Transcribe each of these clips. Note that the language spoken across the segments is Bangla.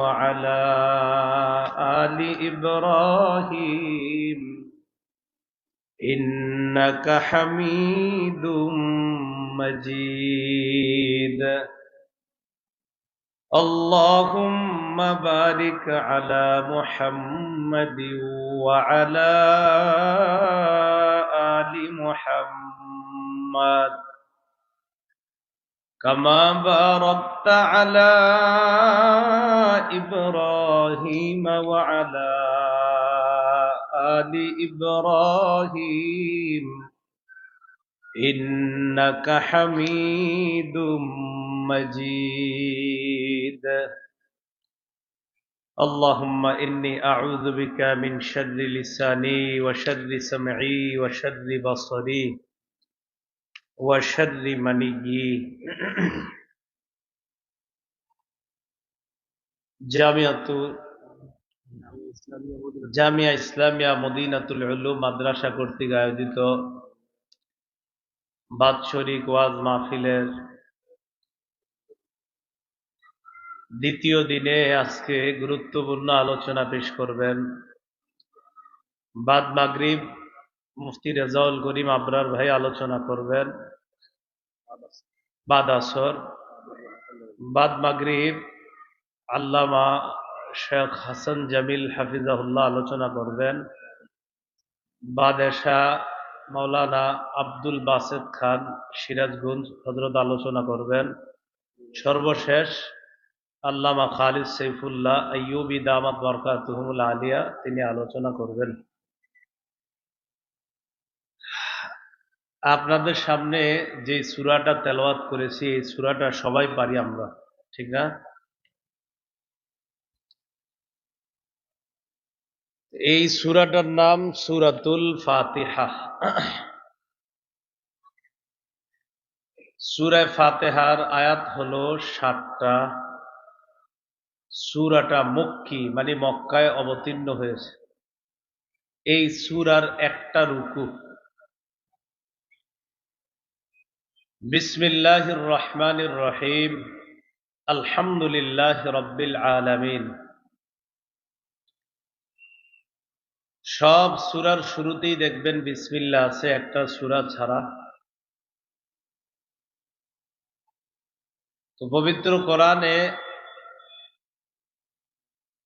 وعلى آل إبراهيم إنك حميد مجيد. اللهم بارك على محمد وعلى آل محمد كما باركت على إبراهيم وعلى آل إبراهيم إنك حميد مجيد. اللهم إني أعوذ بك من شر لساني وشر سمعي وشر بصري وشر مني. জামিয়া ইসলামিয়া মদিনাতুল উলুম মাদ্রাসা কর্তৃক আয়োজিত বাৎসরিক ওয়াজ মাহফিলের দ্বিতীয় দিনে আজকে গুরুত্বপূর্ণ আলোচনা পেশ করবেন বাদ মাগরিব মুফতি রেজাউল করিম আবরার ভাই আলোচনা করবেন, বাদ আসর বাদ মাগরিব আল্লামা শেখ হাসান জামিল হাফিজাহুল্লাহ আলোচনা করবেন, বাদ এশা মাওলানা আব্দুল বাসেত খান সিরাজগঞ্জ হযরত আলোচনা করবেন, সর্বশেষ আল্লামা খালিদ সাইফুল্লাহ আইয়ুবী দামাত বরকাতুহুল আলিয়া তিনি আলোচনা করবেন। আপনাদের সামনে যে সূরাটা তেলাওয়াত করেছি এই সূরাটা সবাই পারি আমরা, ঠিক না? এই সূরাটার নাম সূরাতুল ফাতিহা। সূরা ফাতিহার আয়াত হলো 60টা। সূরাটা মক্কি মানে মক্কায় অবতীর্ণ হয়েছে। এই সূরার একটা রুকু। বিসমিল্লাহির রহমানির রহিম, আলহামদুলিল্লাহি রাব্বিল আলামিন। সব সূরার শুরুতেই দেখবেন বিসমিল্লাহ আছে, একটা সূরা ছাড়া। তো পবিত্র কোরআনে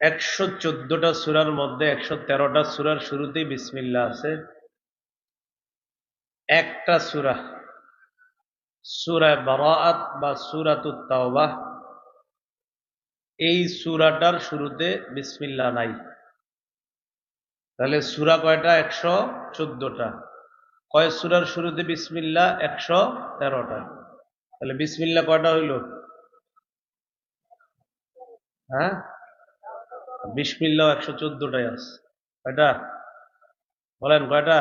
114টা সূরার মধ্যে 113টা সূরার শুরুতেই বিসমিল্লাহ আছে। একটা সূরা সূরা বারাআত বা সূরাতুত তাওবাহ, এই সূরাটার শুরুতে বিসমিল্লাহ নাই। তাহলে সূরা কয়টা? 114টা। কয় সূরার শুরুতে বিসমিল্লাহ? 113টা। তাহলে বিসমিল্লাহ কয়টা হইল? হ্যাঁ, বিসমিল্লাহ 114টাই আছে। কয়টা বলেন? কয়টা?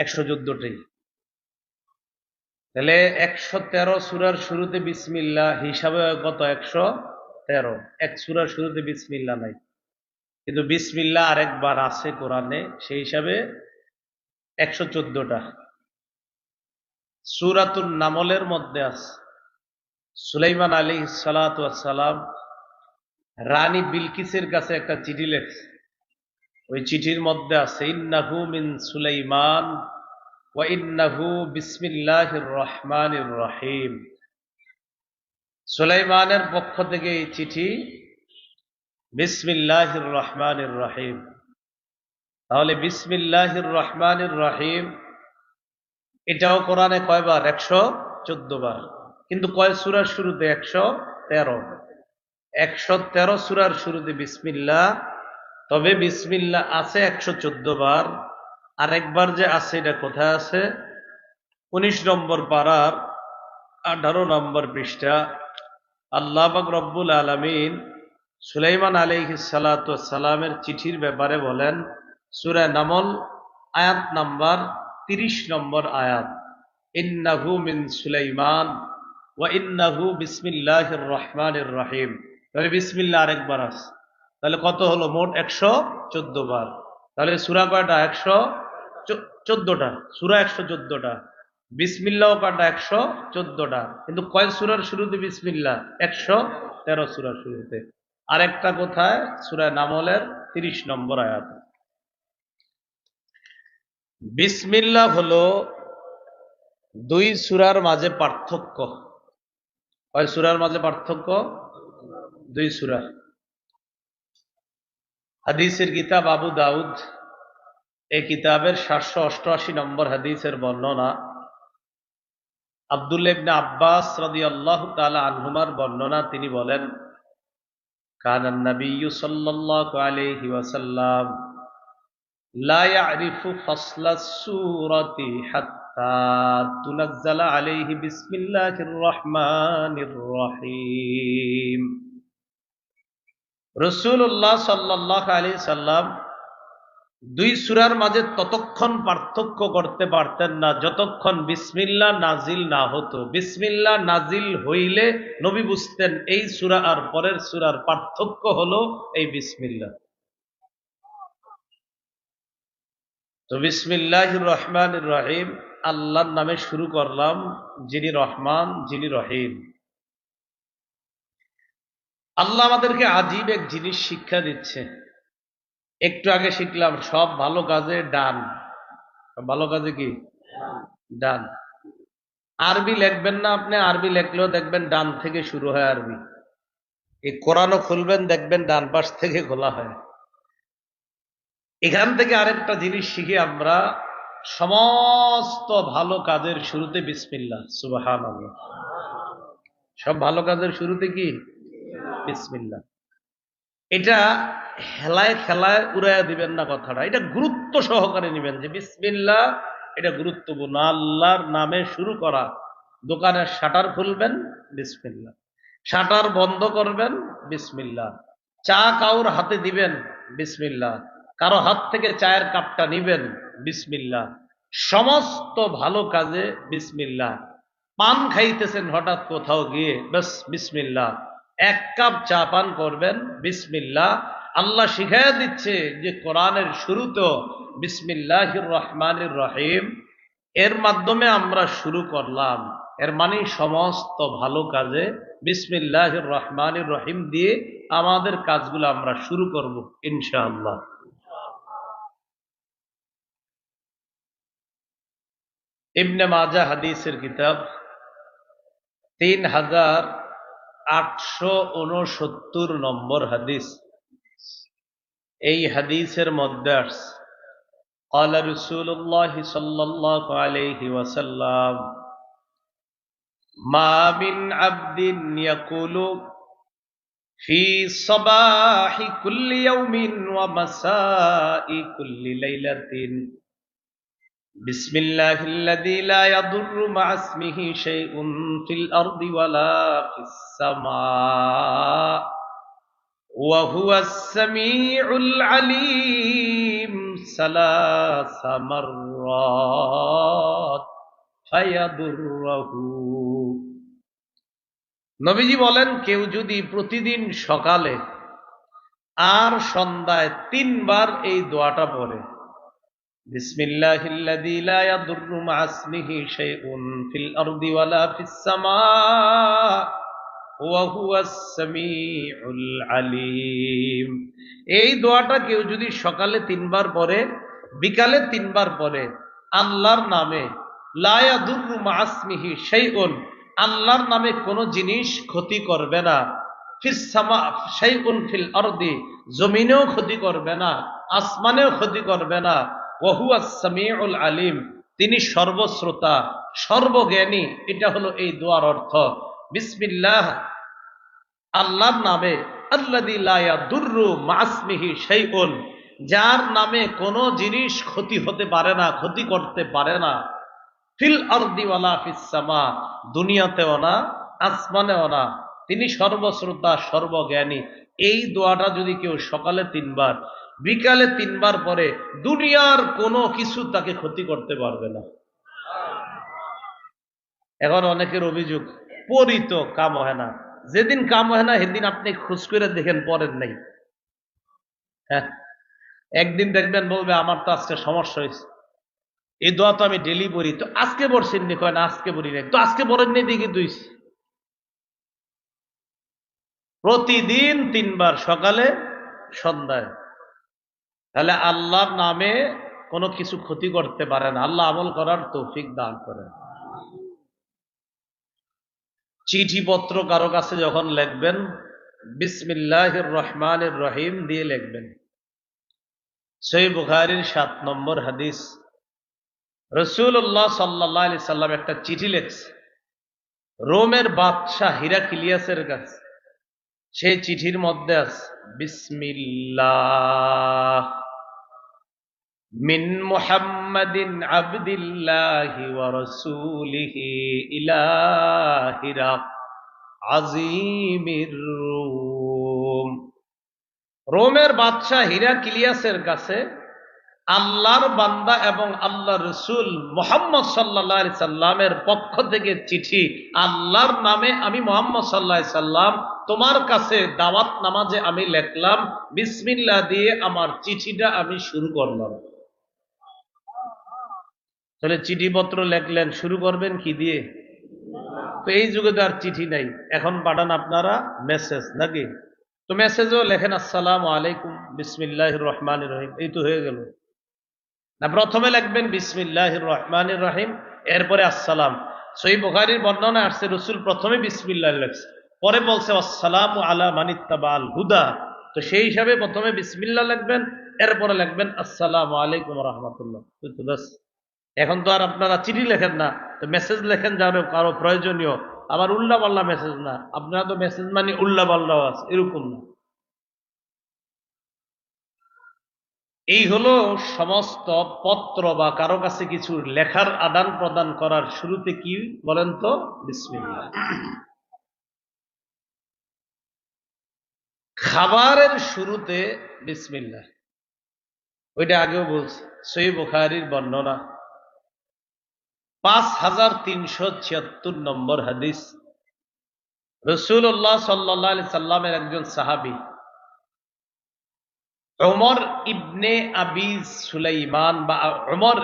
114টাই। তাহলে 113 সূরার শুরুতে বিসমিল্লাহ হিসাবে কত? 113। এক সূরার শুরুতে বিসমিল্লাহ নাই, কিন্তু বিসমিল্লাহ আরেকবার আছে কোরআনে, সেই হিসাবে 114টা। সূরাতুন নামলের মধ্যে আছে। সুলাইমান আলাইহিস সালাতু ওয়াস সালাম রানী বিলকিসের কাছে একটা চিঠি লেখছে। ওই চিঠির মধ্যে আছে ইন্নাহু মিন সুলাইমান ওয়া ইন্নাহু বিসমিল্লাহির রহমানির রহিম। সুলাইমানের পক্ষ থেকে এই চিঠি, বিসমিল্লাহির রহমানির রহিম। তাহলে বিসমিল্লাহির রহমানির রহিম এটাও কোরআনে কয়বার? 114 বার। কিন্তু কয় সূরার শুরুতে? 113। 113 সূরার শুরুতে বিসমিল্লাহ। তবে বিসমিল্লাহ আছে 114 বার। আরেকবার যে আছে এটা কোথায় আছে? 19 নম্বর পারার 18 নম্বর পৃষ্ঠা। আল্লাহ পাক রব্বুল আলামিন সুলাইমান আলাইহিস সালাতু ওয়াস সালামের চিঠির ব্যাপারে বলেন, সূরা নামল আয়াত নাম্বার 30 নম্বর আয়াত, ইন্নাহু মিন সুলাইমান ওয়া ইন্নাহু বিসমিল্লাহির রহমানির রহিম। তাহলে বিসমিল্লাহ আরেকবার আছে। তাহলে কত হলো? মোট 114 বার। তাহলে সূরা কয়টা? 114টা। সূরা 114টা। বিসমিল্লাহ কয়টা? 114টা। কিন্তু কয় সূরার শুরুতে বিসমিল্লাহ? 113 সূরার শুরুতে। আরেকটা কোথায়? সূরা নামলের 30 নম্বর আয়াত। বিসমিল্লাহ হলো দুই সূরার মাঝে পার্থক্য। কয় সূরার মাঝে পার্থক্য? দুই সূরা। হাদিসের কিতাব আবু দাউদ, এই কিতাবের 788 নম্বর হাদিসের বর্ণনা। আব্দুল্লাহ ইবনে আব্বাস রাদিয়াল্লাহু তাআলা আনহুমার বর্ণনা, তিনি বলেন, কানান নাবিয়্যু সাল্লাল্লাহু আলাইহি ওয়াসাল্লাম লা ইয়ারিফু ফাসলাস সূরাতি হাত্তা তুনাজ্জালা আলাইহি বিসমিল্লাহির রহমানির রহিম। রাসূলুল্লাহ সাল্লাল্লাহু আলাইহি সাল্লাম দুই সূরার মাঝে ততক্ষণ পার্থক্য করতে পারতেন না যতক্ষণ বিসমিল্লাহ নাজিল না হতো। বিসমিল্লাহ নাজিল হইলে নবী বুঝতেন এই সূরা আর পরের সূরার পার্থক্য হলো এই বিসমিল্লাহ। তো বিসমিল্লাহির রহমানির রহিম, আল্লাহর নামে শুরু করলাম, যিনি রহমান, যিনি রহিম। আল্লাহ আমাদেরকে আজীব এক জিনিস শিক্ষা দিচ্ছে। একটু আগে শিখলাম সব ভালো কাজে ডান। ভালো কাজে কি? ডান। আরবি লিখবেন না আপনি, আরবি লিখলেও দেখবেন ডান থেকে শুরু হয় আরবি। এই কোরআনও খুলবেন দেখবেন ডান পাশ থেকে খোলা হয়। এখান থেকে আরেকটা জিনিস শিখি আমরা, সমস্ত ভালো কাজের শুরুতে বিসমিল্লাহ। সুবহানাল্লাহ। সব ভালো কাজের শুরুতে কি? বিসমিল্লাহ। এটা হেলায় খেলায় উড়াইয়া দিবেন না কথাটা, এটা গুরুত্ব সহকারে নেবেন যে বিসমিল্লাহ এটা গুরুত্বপূর্ণ। আল্লাহর নামে শুরু করা। দোকানের শাটার খুলবেন বিসমিল্লাহ, শাটার বন্ধ করবেন বিসমিল্লাহ, চা কাউর হাতে দিবেন বিসমিল্লাহ, কারো হাত থেকে চায়ের কাপটা নিবেন বিসমিল্লাহ। সমস্ত ভালো কাজে বিসমিল্লাহ। পান খাইতেছেন হঠাৎ কোথাও গিয়ে, বাস বিসমিল্লাহ। এক কাপ চা পান করবেন বিসমিল্লাহ। আল্লাহ শিখাইয়া দিচ্ছে যে কোরআনের শুরুতেও বিসমিল্লাহির রহমানির রহিম, এর মাধ্যমে আমরা শুরু করলাম। এর মানে সমস্ত ভালো কাজে বিসমিল্লাহির রহমানির রহিম দিয়ে আমাদের কাজগুলো আমরা শুরু করব ইনশাআল্লাহ। ইবনে মাজাহ হাদিসের কিতাব 3869 নম্বর হাদিস। এই হাদিসের মধ্যে আসছে, قال رسول الله صلى الله عليه وسلم ما من عبد يقول في صباح كل يوم ومساء كل ليلة بسم الله الذي لا يضر مع اسمه شيء في الأرض ولا في السماء وهو السميع العليم ثلاث مرات فيضره। নবীজি বলেন, কেউ যদি প্রতিদিন সকালে আর সন্ধ্যায় 3 বার এই দোয়াটা পড়ে, বিসমিল্লাহিল্লাযী লা ইয়াদুররু মা ইসমিহি শাইউন ফিল আরদি ওয়ালা ফিস সামা ওয়া হুয়াস সামিউল আলিম। এই দোয়াটা কেউ যদি সকালে 3 বার পড়ে, বিকালে 3 বার পড়ে, আল্লাহর নামে, লা ইয়াদুররু মা ইসমিহি শাইউন, আল্লাহর নামে কোনো জিনিস ক্ষতি করবে না, ফিস সামা শাইউন ফিল আরদি, জমিনেও ক্ষতি করবে না, আসমানেও ক্ষতি করবে না, ওয়া হুয়াস সামিউল আলিম, তিনি সর্বশ্রোতা সর্বজ্ঞানী। এটা হলো এই দোয়ার অর্থ। বিসমিল্লাহ, আল্লাহর নামে, আল্লাযী লা ইয়াদুররু মা ইসমিহি শাইউন, যার নামে কোনো জিনিস ক্ষতি হতে পারে না, ক্ষতি করতে পারে না, ফিল আরদি ওয়ালা ফিস সামা, দুনিয়াতেও না আসমানেও না, তিনি সর্বশ্রোতা সর্বজ্ঞানী। এই দোয়াটা যদি কেউ সকালে 3 বার বিকালে 3 বার পরে, দুনিয়ার কোনো কিছু তাকে ক্ষতি করতে পারবে না। এখন অনেকের অভিযোগ, পড়ি তো কাম হয় না। যেদিন কাম হয় না সেদিন আপনি খোঁজ করে দেখেন পড়েন নাই। হ্যাঁ, একদিন দেখবেন বলবে আমার তো আজকে সমস্যা হয়েছে, এই দোয়া তো আমি ডেলি পড়ি, তো আজকে পড়ছেন নি? কয় না আজকে পড়ি নাই। তো আজকে পড়েন নাই দেখি দুই। প্রতিদিন 3 বার, সকালে সন্ধ্যায়। তাহলে আল্লাহর নামে কোনো কিছু ক্ষতি করতে পারে না। আল্লাহ আমল করার তৌফিক দান করেন। চিঠিপত্র কারো কাছে যখন লিখবেন, বিসমিল্লাহির রহমানির রহিম দিয়ে লিখবেন। সহিহ বুখারীর 7 নম্বর হাদিস, রাসূলুল্লাহ সাল্লাল্লাহু আলাইহি সাল্লাম একটা চিঠি লিখছে রোমের বাদশাহ হিরাক্লিয়াসের কাছে। সেই চিঠির মধ্যে আছে বিসমিল্লাহ মিন মুহাম্মাদিন আবদিল্লাহি ওয়া রাসূলিহি ইলা হিরাক আজিমির রোম। রোমের বাদশাহ হিরাক্লিয়াসের কাছে আল্লাহর বান্দা এবং আল্লাহ রসুল মুহাম্মদ সাল্লাল্লাহু আলাইহি সাল্লামের পক্ষ থেকে চিঠি। আল্লাহর নামে আমি মুহাম্মদ সাল্লাল্লাহু আলাইহি সাল্লাম তোমার কাছে দাওয়াত নামাজে আমি লিখলাম, বিসমিল্লাহ দিয়ে আমার চিঠিটা আমি শুরু করলাম। তাহলে চিঠিপত্র লিখলেন, শুরু করবেন কি দিয়ে? তো এই যুগে তো আর চিঠি নাই, এখন পাঠান আপনারা মেসেজ, নাকি? তো মেসেজও লেখেন আসসালামু আলাইকুম বিসমিল্লাহির রহমানির রহিম, এই তো হয়ে গেল না? প্রথমে লিখবেন বিসমিল্লাহির রহমানির রহিম, এরপরে আসসালাম। সহিহ বুখারীর বর্ণনা আসছে রাসূল প্রথমে বিসমিল্লাহ লিখছে, পরে বলছে আসসালামু আলা মানিত্তাবাল হুদা। তো সেই হিসাবে প্রথমে বিসমিল্লাহ লিখবেন, এরপরে লিখবেন আসসালামু আলাইকুম ওয়া রাহমাতুল্লাহ। তো বাস, এখন তো আর আপনারা চিঠি লেখেন না, তো মেসেজ লেখেন যাবে কারো প্রয়োজনীয়, আবার উল্লা পাল্লা মেসেজ না। আপনারা তো মেসেজ মানে উল্লা পাল্লাও আছে, এরকম না। এই হলো সমস্ত পত্র বা কারো কাছে কিছু লেখার আদান প্রদান করার শুরুতে কি বলেন তো? বিসমিল্লাহ। খাবারের শুরুতে বিসমিল্লাহ, ওইটা আগেও বলছি, সহিহ বুখারীর বর্ণনা 5376 নম্বর হাদিস। রাসূলুল্লাহ সাল্লাল্লাহু আলাইহি সাল্লামের একজন সাহাবী উমর ইবনে আবি সুলাইমান বা উমর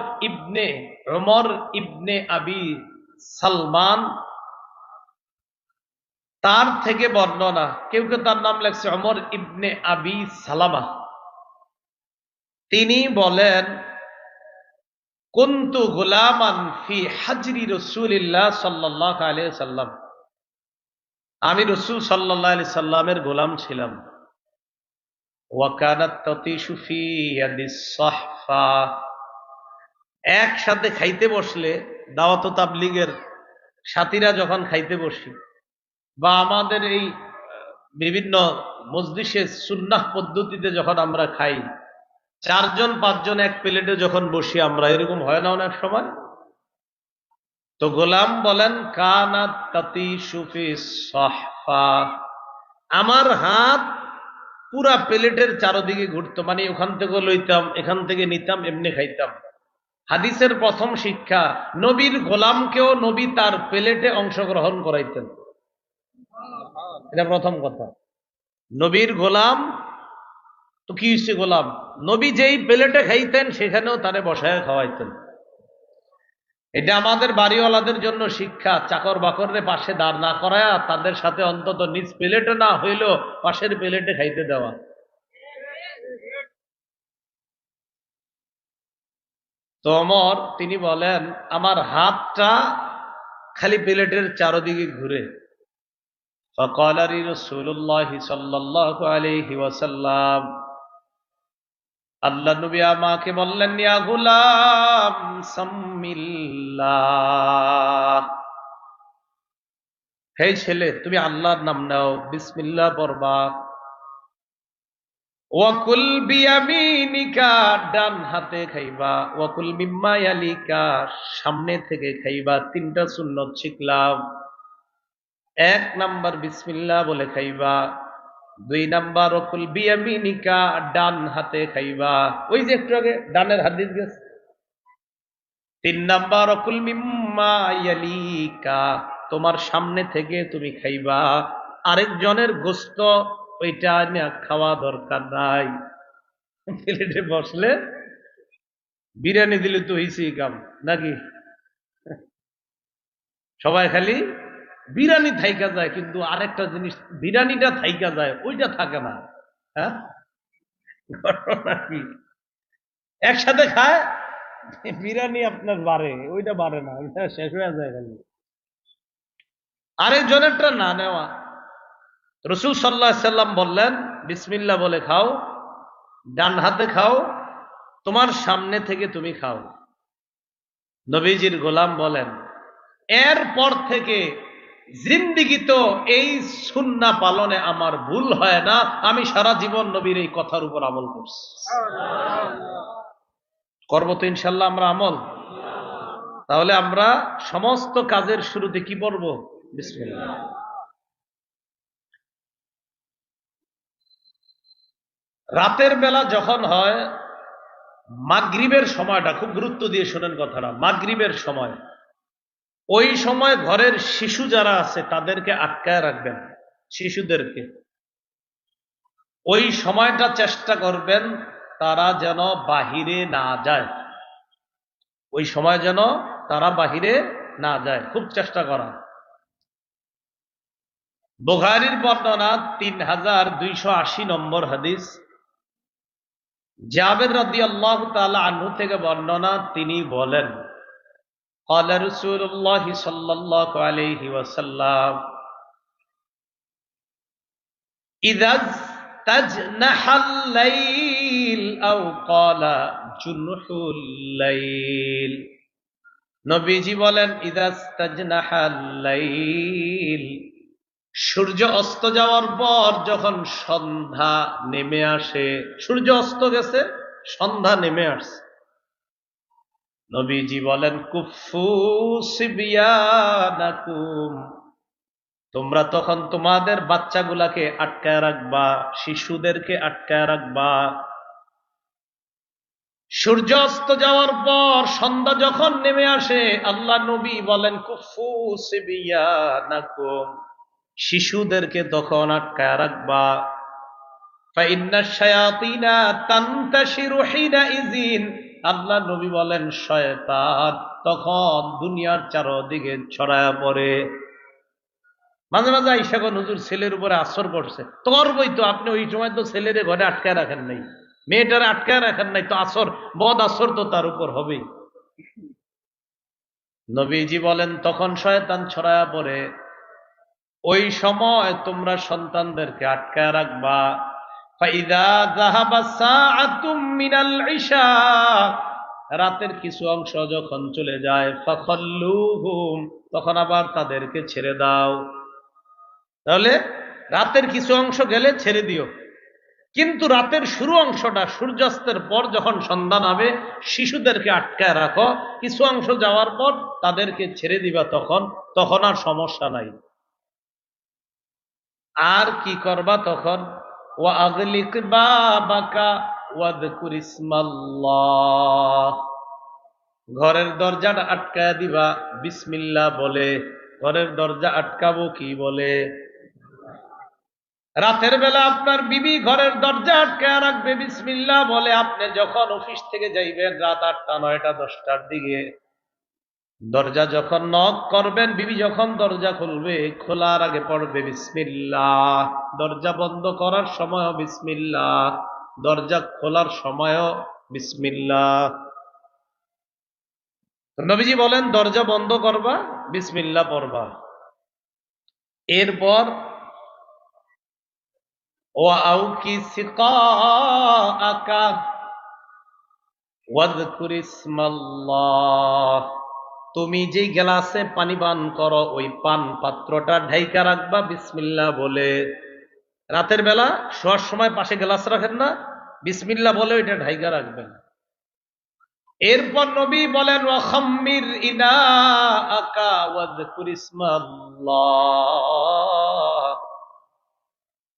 ইবনে আবি সালমান, তার থেকে বর্ণনা, কেউ কেউ তার নাম লেখছে উমর ইবনে আবি সালামা। তিনি বলেন, কুনতু গুলামান ফি হাজরি রাসূলিল্লাহ সাল্লাল্লাহু আলাইহি সাল্লাম, আমি রাসূল সাল্লাল্লাহু আলাইহি সাল্লামের গোলাম ছিলাম। ওয়া কানাত তাতিশু ফি ইয়াদিস সাহফা, একসাথে খাইতে বসলে, দাওয়াত ও তাবলীগের সাথীরা যখন খাইতে বসি, বা আমাদের এই বিভিন্ন মজলিসে সুন্নাহ পদ্ধতিতে যখন আমরা খাই, 4 জন 5 জন এক প্লেটে যখন বসি আমরা, এরকম হয় না অনেক সময়? তো গোলাম বলেন, কানাত তাতিশু ফি সাহফা, আমার হাত পুরা প্লেটের চারদিকে ঘুরতো, মানে ওখান থেকে লইতাম, এখান থেকে নিতাম, এমনি খাইতাম। হাদিসের প্রথম শিক্ষা, নবীর গোলামকেও নবী তার প্লেটে অংশগ্রহণ করাইতেন। এটা প্রথম কথা। নবীর গোলাম তো কি হচ্ছে গোলাম, নবী যেই প্লেটে খাইতেন সেখানেও তারে বসায় খাওয়াইতেন। এটা আমাদের বাড়িওয়ালাদের জন্য শিক্ষা, চাকর বাকররে পাশে দাঁড় না করায়া তাদের সাথে অন্তত নিজ প্লেটে না হইলেও পাশের প্লেটে খাইতে দেওয়া। তো ওমর তিনি বলেন, আমার হাতটা খালি প্লেটের চারদিকে ঘুরে। فقال لي رسول الله صلى الله عليه وسلم, আল্লাহ নবী আমাকে বললেন, ইয়া গুলাম সাম্মিল্লাহ, হে ছেলে তুমি আল্লাহর নাম নাও, বিসমিল্লাহ পড়বা। ওয়াকুল বিয়ামিনিকা, ডান হাতে খাইবা। ওয়াকুল মিম্মা ইয়ালিকা, সামনে থেকে খাইবা। 3টা সুন্নত শিখলাম। 1 নাম্বার বিসমিল্লাহ বলে খাইবা। 2 নাম্বার ওয়াকুল বিয়ামিনিকা, ডান হাতে খাইবা, ওই যে একটু আগে ডানের হাদিস গেছে। 3 নাম্বার ওয়াকুল মিম্মা ইয়ালিকা, তোমার সামনে থেকে তুমি খাইবা, আরেকজনের গোশত ওইটা খাওয়া দরকার নাই। প্লেটে বসলে বিরিয়ানি দিলে তো হইছেই কাম, নাকি? সবাই খালি বিরিয়ানি থাইকা যায়, কিন্তু আরেকটা জিনিস বিরিয়ানিটা থাইকা যায়, ওইটা থাকে না। হ্যাঁ, ঘটনা কি? একসাথে খায়, বিরিয়ানি আপনার বাড়ে, ওইটা বাড়ে না, ওইটা শেষ হয়ে যায় খালি। আরেকজনেরটা না নেওয়া। রসুল সাল্লাল্লাহু আলাইহি সাল্লাম বললেন, বিসমিল্লাহ বলে খাও, ডান হাতে খাও, তোমার সামনে থেকে তুমি খাও। নবীজির গোলাম বলেন, এরপর থেকে জিন্দিগি তো এই সুন্না পালনে আমার ভুল হয় না, আমি সারা জীবন নবীর এই কথার উপর আমল করছি। করবো তো ইনশাল্লাহ আমরা আমল। তাহলে আমরা সমস্ত কাজের শুরুতে কি পড়বো? বিসমিল্লাহ। রাতের বেলা যখন হয়, মাগরিবের সময়টা খুব গুরুত্ব দিয়ে শোনেন কথাটা, মাগরিবের সময়, ওই সময় ঘরের শিশু যারা আছে তাদেরকে আটকায় রাখবেন। শিশুদেরকে ওই সময়টা চেষ্টা করবেন তারা যেন বাহিরে না যায়, ওই সময় যেন তারা বাহিরে না যায়, খুব চেষ্টা করা। বুখারীর বর্ণনা 3280 নম্বর হাদিস, জাবের রাদিয়াল্লাহু তাআলা আনহু থেকে বর্ণনা, তিনি বলেন, قال رسول الله صلى الله عليه وسلم إذا استجنح الليل أو قال جنح الليل, নবীজি বলেন ইদা ইস্তাজনাহা আল-লাইল, সূর্য অস্ত যাওয়ার পর যখন সন্ধ্যা নেমে আসে, সূর্য অস্ত গেছে, সন্ধ্যা নেমে আসছে, নবীজি বলেন কুফু সিবিয়ানাকুম, তোমরা তখন তোমাদের বাচ্চাগুলাকে আটকায় রাখবা, শিশুদেরকে আটকায় রাখবা। সূর্য অস্ত যাওয়ার পর সন্ধ্যা যখন নেমে আসে, আল্লাহ নবী বলেন কুফু সিবিয়ানাকুম, শিশুদেরকে তখন আটকায় রাখবা। ফাইন্নাশ শায়াতিনা তানতাশিরু হিনাইযিন, আল্লাহ নবী বলেন শয়তান তখন দুনিয়ার চারদিকে ছড়ায় পড়ে। মাঝে মাঝে আইসা কোন হুজুর ছেলের উপরে আসর পড়ছে, তোর বই তো আপনি ওই সময় তো ছেলেরে ঘরে আটকায় রাখেন নাই, মেয়েটারে আটকায় রাখেন নাই, তো আসর বদ আসর তো তার উপর হবেই। নবীজি বলেন তখন শয়তান ছড়ায়া পড়ে, ওই সময় তোমরা সন্তানদেরকে আটকায় রাখবা। ফাইদা যাহাবা সাআতুম মিনাল ইশা, রাতের কিছু অংশ যখন চলে যায়, ফাখাল্লুহুম, তখন আবার তাদেরকে ছেড়ে দাও। তাহলে রাতের কিছু অংশ গেলে ছেড়ে দিও, কিন্তু রাতের শুরু অংশটা সূর্যাস্তের পর যখন সন্ধ্যা নামে, শিশুদেরকে আটকায় রাখো, কিছু অংশ যাওয়ার পর তাদেরকে ছেড়ে দিবা, তখন তখন আর সমস্যা নাই। আর কি করবা তখন? ওয়া আগলিক বাবাকা ওয়াযকুর ইসমাল্লাহ, ঘরের দরজাটা আটকায় দিবা বিসমিল্লাহ বলে। ঘরের দরজা আটকাবো কি বলে? রাতের বেলা আপনার বিবি ঘরের দরজা আটকায় রাখবে বিসমিল্লাহ বলে। আপনি যখন অফিস থেকে যাইবেন রাত 8টা 9টা 10টার দিকে, দরজা যখন নক করবেন, বিবি যখন দরজা খুলবে, খোলার আগে পড়বে বিসমিল্লাহ, দরজা বন্ধ করার সময়ও বিসমিল্লাহ, দরজা খোলার সময়ও বিসমিল্লাহ। নবীজি বলেন দরজা বন্ধ করবা, বিসমিল্লাহ পড়বা। এরপর ওয়াউকি সিকাআকা ওয়াযকুর ইসমাল্লাহ, তুমি যেই গ্লাসে পানি পান করো ওই পান পাত্রটা ঢাইকা রাখবা বিসমিল্লাহ বলে। রাতের বেলা শোয়ার সময় পাশে গ্লাস রাখেন না, বিসমিল্লাহ বলে ওইটা ঢাইকা রাখবেন। এরপর নবী বলেন ওয়াখাম্মির ইনাআকা ওয়াযকুর ইসমাল্লাহ,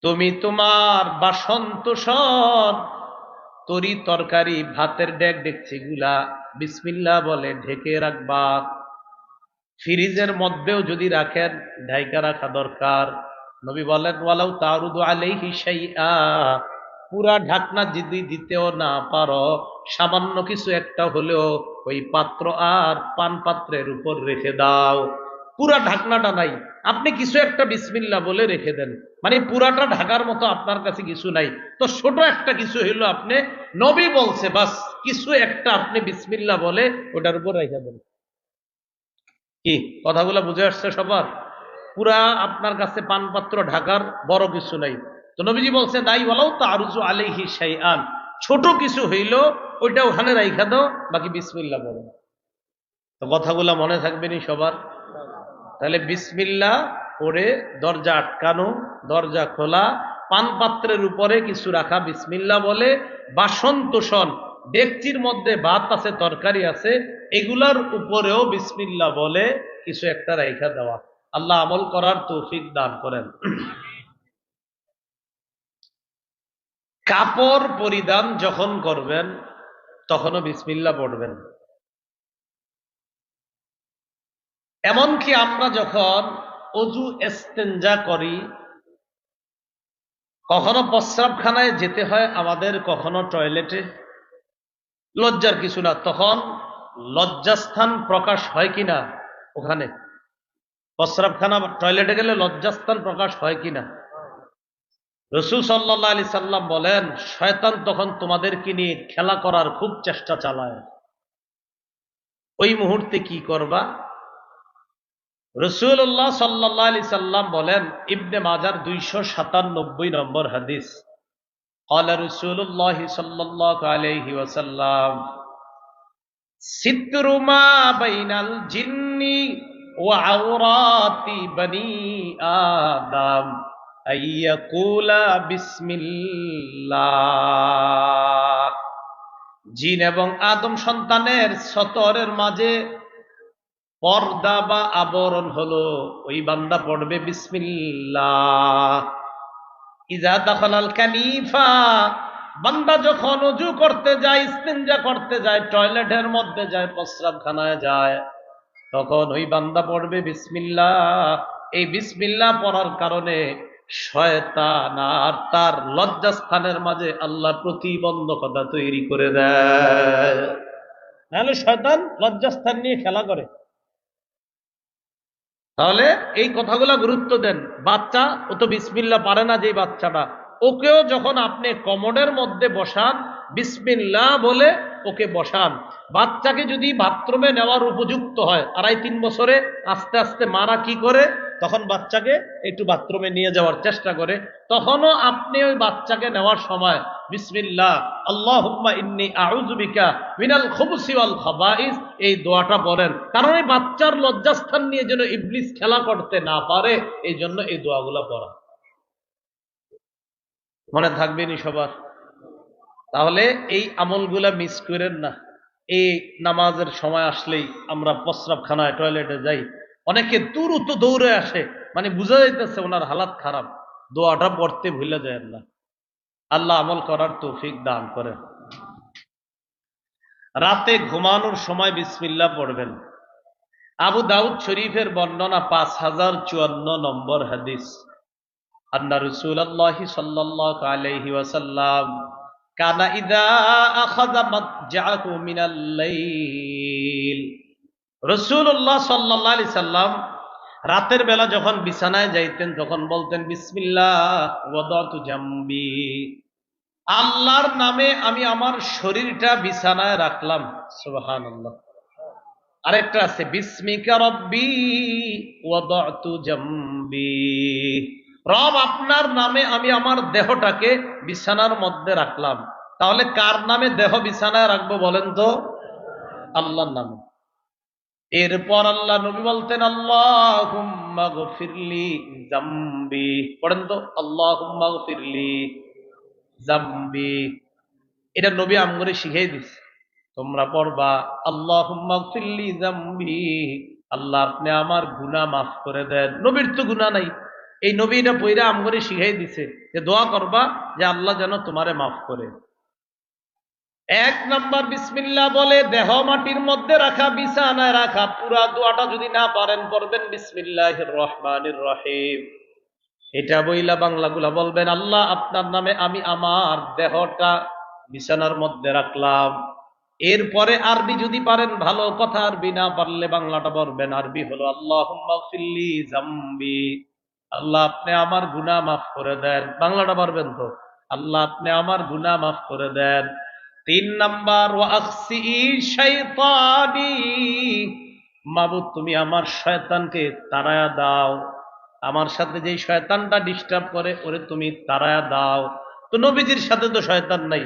তুমি তোমার বাসন তোষণ, তরি তরকারি ভাতের ডেক ডেকচি গুলা বিসমিল্লাহ বলে ঢেকে রাখবা। ফ্রিজের মধ্যেও যদি রাখেন ঢাইকা রাখা দরকার। নবী বলেন ওয়ালাউ তারুদু আলাইহি শাইআ, পুরা ঢাকনা যদি দিতেও না পারো, সামান্য কিছু একটা হলেও ওই পাত্র আর পান পাত্রের উপর রেখে দাও। পুরা ঢাকনাটা নাই, আপনি কিছু একটা বিসমিল্লাহ বলে রেখে দেন, মানে পুরাটা ঢাকার মতো আপনার কাছে কিছু নাই, তো ছোট একটা কিছু হইলো আপনি, নবী বলছে বাস কিছু একটা আপনি বিসমিল্লাহ বলে ওটার উপর রেখে দেন। কি কথাগুলো বুঝে আসছে সবার? পুরা আপনার কাছে পানপাত্র ঢাকার বড় কিছু নাই, তো নবীজি বলছে নাই বলাও তা আরজু আলাইহি শাইআন, ছোট কিছু হইল ওইটা ওখানে রাইখা দাও, বাকি বিসমিল্লাহ বলো। তো কথাগুলো মনে থাকবে নি সবার? তাহলে বিসমিল্লাহ পড়ে দরজা আটকানো, দরজা খোলা, পানপাত্রের উপরে কিছু রাখা বিসমিল্লাহ বলে, বাসন তোষণ, ডেকচির মধ্যে ভাত আছে তরকারি আছে এগুলার উপরেও বিসমিল্লাহ বলে কিছু একটা রাইখা দেওয়া। আল্লাহ আমল করার তৌফিক দান করেন। কাপড় পরিধান যখন করবেন তখনও বিসমিল্লাহ পড়বেন। এমনকি আমরা যখন অজু ইস্তেঞ্জা করি, কখনো প্রস্রাবখানায় যেতে হয় আমাদের, কখনো টয়লেটে, লজ্জার কিছু না, তখন লজ্জাস্থান প্রকাশ হয় কিনা? ওখানে প্রস্রাবখানা টয়লেটে গেলে লজ্জাস্থান প্রকাশ হয় কিনা? রাসূল সাল্লাল্লাহু আলাইহি সাল্লাম বলেন শয়তান তখন তোমাদেরকে নিয়ে খেলা করার খুব চেষ্টা চালায়, ওই মুহূর্তে কি করবা? রাসূলুল্লাহ সাল্লাল্লাহু আলাইহি সাল্লাম বলেন, ইবনে মাজার 297 নম্বর হাদিস, قال رسول الله صلى الله عليه وسلم ستر ما بين الجن وعورات بني آدم أن يقول بسم الله। জিন এবং আদম সন্তানের সতরের মাঝে পর্দা বা আবরণ হলো ওই বান্দা পড়বে বিসমিল্লাহ। ইজা দাখালাল কানিফা, বান্দা যখন ওযু করতে যায়, ইস্তিনজা করতে যায়, টয়লেটের মধ্যে যায়, প্রস্রাবখানায় যায়, তখন ওই বান্দা পড়বে বিসমিল্লাহ। এই বিসমিল্লাহ পড়ার কারণে শয়তান আর তার লজ্জাস্থানের মাঝে আল্লাহ প্রতিবন্ধকতা তৈরি করে দেয়। নাহলে শয়তান লজ্জাস্থান নিয়ে খেলা করে। তাহলে এই কথাগুলা গুরুত্ব দেন। বাচ্চা ও তো বিসমিল্লাহ পারে না, যে বাচ্চাটা, ওকেও যখন আপনি কমোডের মধ্যে বসান বিসমিল্লাহ বলে ওকে বসান। বাচ্চাকে যদি বাথরুমে নেওয়ার উপযুক্ত হয়, 2.5-3 বছরে আস্তে আস্তে মারা কি করে, তখন বাচ্চাকে একটু বাথরুমে নিয়ে যাওয়ার চেষ্টা করে, তখনও আপনি ওই বাচ্চাকে নেওয়ার সময় বিসমিল্লাহ আল্লাহুম্মা ইন্নী আউযু বিকা মিনাল খুবুসি ওয়াল খাবাইস এই দোয়াটা পড়েন, কারণ এই বাচ্চার লজ্জাস্থান নিয়ে যেন ইবলিস খেলা করতে না পারে, এই জন্য এই দোয়াগুলো পড়া। মনে থাকবে নি সবার? তাহলে এই আমলগুলা মিস করেন না। এই নামাজের সময় আসলেই আমরা প্রস্রাবখানায় টয়লেটে যাই, অনেকে দ্রুত দৌড়ে আসে, মানে বোঝা যাইতেছে ওনার হালাত খারাপ, দোয়াটা পড়তে ভুলে যায় না। আল্লাহ আমল করার তৌফিক দান করেন। রাতে ঘুমানোর সময় বিসমিল্লাহ পড়বেন। আবু দাউদ শরীফের বর্ণনা 5054 নম্বর হাদিস, আন্না রাসূলুল্লাহ সাল্লাল্লাহু আলাইহি ওয়াসাল্লাম কানা ইযা আখাযা মাতজাহু মিনাল লাইল, রাসূলুল্লাহ সাল্লাল্লাহু আলাইহি সাল্লাম রাতের বেলা যখন বিছানায় যাইতেন তখন বলতেন বিসমিল্লাহ ওয়াদাতু জামবি, আল্লাহর নামে আমি আমার শরীরটা বিছানায় রাখলাম। সুবহানাল্লাহ। আরেকটা আছে বিসমিকা রব্বি ওয়াদাতু জামবি, রব আপনার নামে আমি আমার দেহটাকে বিছানার মধ্যে রাখলাম। তাহলে কার নামে দেহ বিছানায় রাখবো বলেন তো? আল্লাহর নামে। এরপর আল্লাহ নবী বলতেন আল্লাহুম্মা গফিরলি জামবি, পড়েন তো আল্লাহুম্মা গফিরলি জামবি। এটা নবী আমগরে শিখিয়ে দিছে, তোমরা পড়বা আল্লাহুম্মা গফিরলি জামবি, আল্লাহ আপনি আমার গুনাহ মাফ করে দেন। নবীর তো গুনাহ নাই, এই নবী এটা পয়রা আমগরে শিখাই দিছে যে দোয়া করবা যে আল্লাহ যেন তোমারে মাফ করে। 1 নাম্বার বিসমিল্লাহ বলে দেহ মাটির মধ্যে রাখা, বিছানায় রাখা। পুরা দোয়াটা যদি না পারেন পড়বেন বিসমিল্লাহির রহমানির রহিম। এটা বইলা বাংলাগুলা বলবেন আল্লাহ আপনার নামে আমি আমার দেহটা বিছানার মধ্যে রাখলাম, এরপরে আরবি যদি পারেন ভালো কথা, আরবি না পারলে বাংলাটা বলবেন। আরবি হলো আল্লাহুম্মা গফিরলি যামবি, আল্লাহ আপনি আমার গুনাহ মাফ করে দেন। বাংলাটা পারবেন তো? আল্লাহ আপনি আমার গুনাহ মাফ করে দেন। 3 নাম্বার ওয়া আখসি শাইতানি, মাবুদ তুমি আমার শয়তানকে তাড়ায়া দাও, আমার সাথে যেই শয়তানটা ডিস্টার্ব করে ওরে তুমি তাড়ায়া দাও। তো নবীজির সাথে তো শয়তান নাই,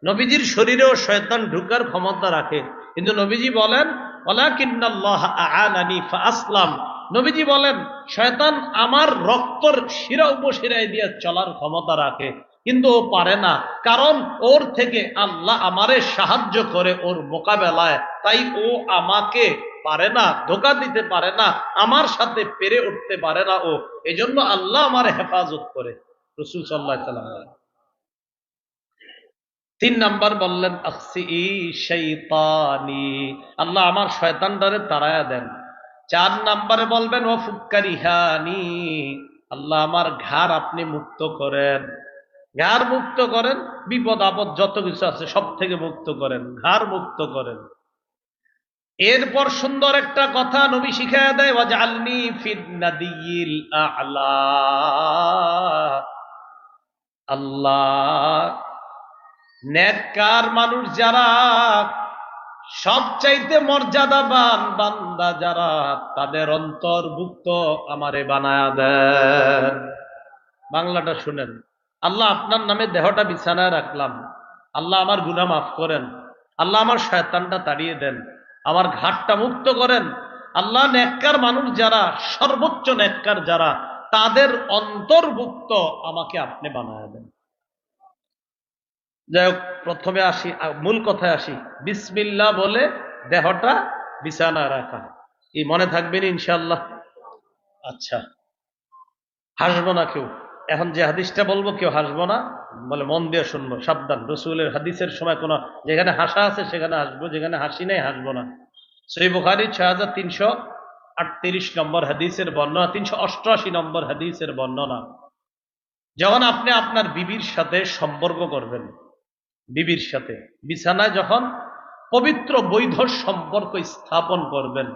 নবীজির শরীরেও শয়তান ঢুকার ক্ষমতা রাখে, কিন্তু নবীজি বলেন ওয়ালাকিন্নাল্লাহ আ'আনানি ফাআসলাম, নবীজি বলেন শয়তান আমার রক্তর শিরা উপশিরায় দিয়ে চলার ক্ষমতা রাখে, কিন্তু ও পারে না, কারণ ওর থেকে আল্লাহ আমারে সাহায্য করে ওর মোকাবেলায়, তাই ও আমাকে পারে না, ধোকা দিতে পারে না, আমার সাথে পেরে উঠতে পারে না ও, এজন্য আল্লাহ আমার হেফাজত করে। রাসূল সাল্লাল্লাহু আলাইহি ওয়াসাল্লাম 3 নাম্বার বললেন আখসি শাইতানি, আল্লাহ আমার শয়তানটারে তাড়ায়া দেন। 4 নাম্বারে বলবেন ও ফুক্কারিহানি, আল্লাহ আমার ঘাড় আপনি মুক্ত করেন, ঘাড় মুক্ত করেন, বিপদ আপদ যত কিছু আছে সব থেকে মুক্ত করেন, ঘাড় মুক্ত করেন। এরপর সুন্দর একটা কথা নবী শিখায়া দেয় ওয়াজআলনি ফিন নাদিয়িল আ'লা, আল্লাহ নেককার মানুষ যারা, সবচাইতে মর্যাদাবান বান্দা যারা, তাদের অন্তর্ভুক্ত আমারে বানায়া দেন। বাংলাটা শুনেন, আল্লাহ আপনার নামে দেহটা বিছানায় রাখলাম, আল্লাহ আমার গুনাহ মাফ করেন, আল্লাহ আমার শয়তানটা তাড়িয়ে দেন, আমার ঘাটটা মুক্ত করেন। আল্লাহ নেককার মানুষ যারা, সর্বোচ্চ নেককার যারা, তাদের অন্তর্ভুক্ত আমাকে আপনি বানায়া দেন। যাই হোক, প্রথমে আসি, মূল কথায় আসি, বিসমিল্লাহ বলে দেহটা বিছানায় রাখা, এই মনে থাকবেন ইনশাআল্লাহ। আচ্ছা, হাসবো না কেউ, এখন যে হাদিসটা বলবো কেউ হাসবো না, বলে মন দিয়ে শুনবো, সাবধান, রসুলের হাদিসের সময় কোনো, যেখানে হাসা আছে সেখানে হাসবো, যেখানে হাসি নেই হাসবো না। সহিহ বুখারী 6338 নম্বর হাদিসের বর্ণনা, 388 নম্বর হাদিসের বর্ণনা, যখন আপনি আপনার বিবির সাথে সম্পর্ক করবেন, বিবির সাথে বিছানায় যখন পবিত্র বৈধ সম্পর্ক স্থাপন করবেন,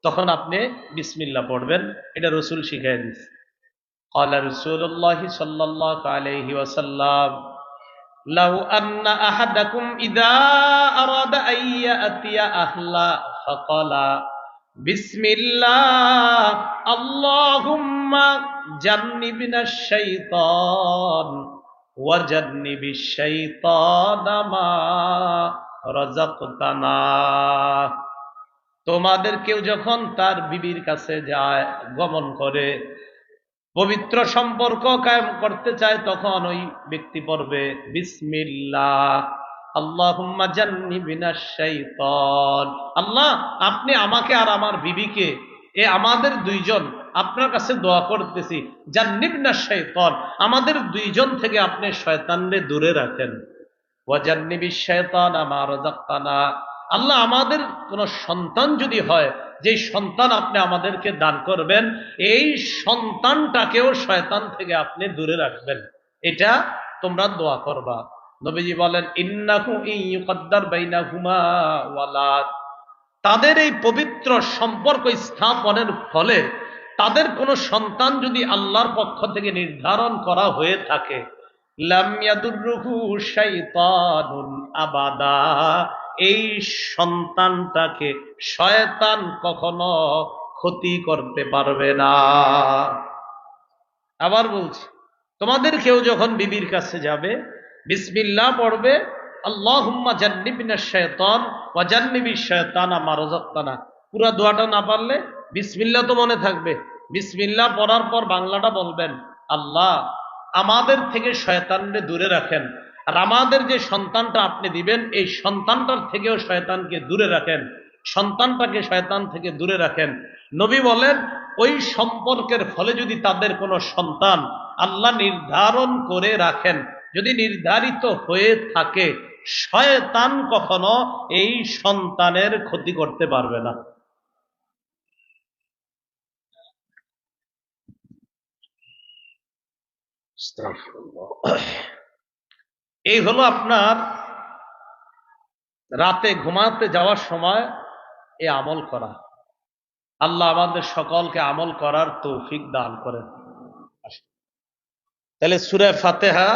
তখন আপনি বিসমিল্লাহ পড়বেন, এটা রসুল শিখাই দিচ্ছে। قال رسول الله صلى الله عليه وسلم لو أن أحدكم إذا أراد أن يأتي أهله فقال بسم الله اللهم جنبنا الشيطان وجنب الشيطان ما رزقتنا, তোমাদের কেউ যখন তার বিবির কাছে যায়, গমন করে, পবিত্র সম্পর্ক কায়েম করতে চায়, তখন ওই ব্যক্তি পড়বে বিসমিল্লাহ আল্লাহুম্মা জান্নিবিনাশ শাইতান, আল্লাহ আপনি আমাকে আর আমার বিবিকে, আমাদের দুইজন আপনার কাছে দোয়া করতেছি, জান্নিবনাশ শাইতান, আমাদের দুইজন থেকে আপনি শয়তানকে দূরে রাখেন, ওয়া জান্নিবিশ শাইতানা মা রাযাকতানা, আল্লাহ আমাদের কোন সন্তান যদি হয়, যে সন্তান আপনি আমাদেরকে দান করবেন, এই সন্তানটাকেও শয়তান থেকে আপনি দূরে রাখবেন, এটা তোমরা দোয়া করবা। নবীজি বলেন ইন্নাহু ইয়ুকাদ্দার বাইনাহুমা ওয়ালাদ, তাদের এই পবিত্র সম্পর্ক স্থাপনের ফলে তাদের কোনো সন্তান যদি আল্লাহর পক্ষ থেকে নির্ধারণ করা হয়ে থাকে, লাম ইয়াদুররুহু শাইতানুন আবাদা, এই সন্তানটাকে শয়তান কখনো ক্ষতি করতে পারবে না। আবার বলছি, তোমাদের কেউ যখন বিবির কাছে যাবে, বিসমিল্লাহ পড়বে, আল্লাহুম্মা জান্নিবনাশ শাইতান ওয়া জান্নিবিশ শাইতানা মা রাযাকতানা। পুরো দোয়াটা না পারলে বিসমিল্লাহ তো মনে থাকবে, বিসমিল্লাহ পড়ার পর বাংলাটা বলবেন, আল্লাহ আমাদের থেকে শয়তানকে দূরে রাখেন, আর আমাদের যে সন্তানটা আপনি দিবেন, এই সন্তানটার থেকেও শয়তানকে দূরে রাখেন, সন্তানটাকে শয়তান থেকে দূরে রাখেন। নবী বলেন ওই সম্পর্কের ফলে যদি তাদের কোনো সন্তান আল্লাহ নির্ধারণ করে রাখেন, যদি নির্ধারিত হয়ে থাকে, শয়তান কখনো এই সন্তানের ক্ষতি করতে পারবে না। এই হলো আপনার রাতে ঘুমাতে যাওয়ার সময় এ আমল করা। আল্লাহ আমাদের সকলকে আমল করার তৌফিক দান করেন। তাহলে সূরা ফাতিহা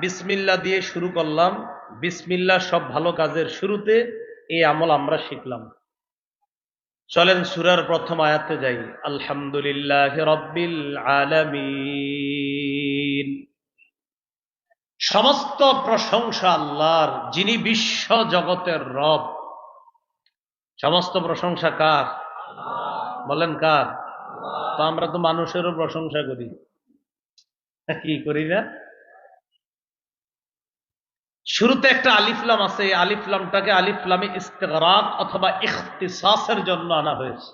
বিসমিল্লাহ দিয়ে শুরু করলাম। বিসমিল্লাহ সব ভালো কাজের শুরুতে, এই আমল আমরা শিখলাম। চলেন সূরার প্রথম আয়াতে যাই। আলহামদুলিল্লাহি রাব্বিল আলামিন। সমস্ত প্রশংসা আল্লাহর, যিনি বিশ্ব জগতের রব। সমস্ত প্রশংসা কার? বলেন কার? তো আমরা তো মানুষেরও প্রশংসা করি, কি করি না? শুরুতে একটা আলিফলাম আছে, এই আলিফলামটাকে আলিফলামে ইস্তেগরাক অথবা ইখতিসাসের জন্য আনা হয়েছে।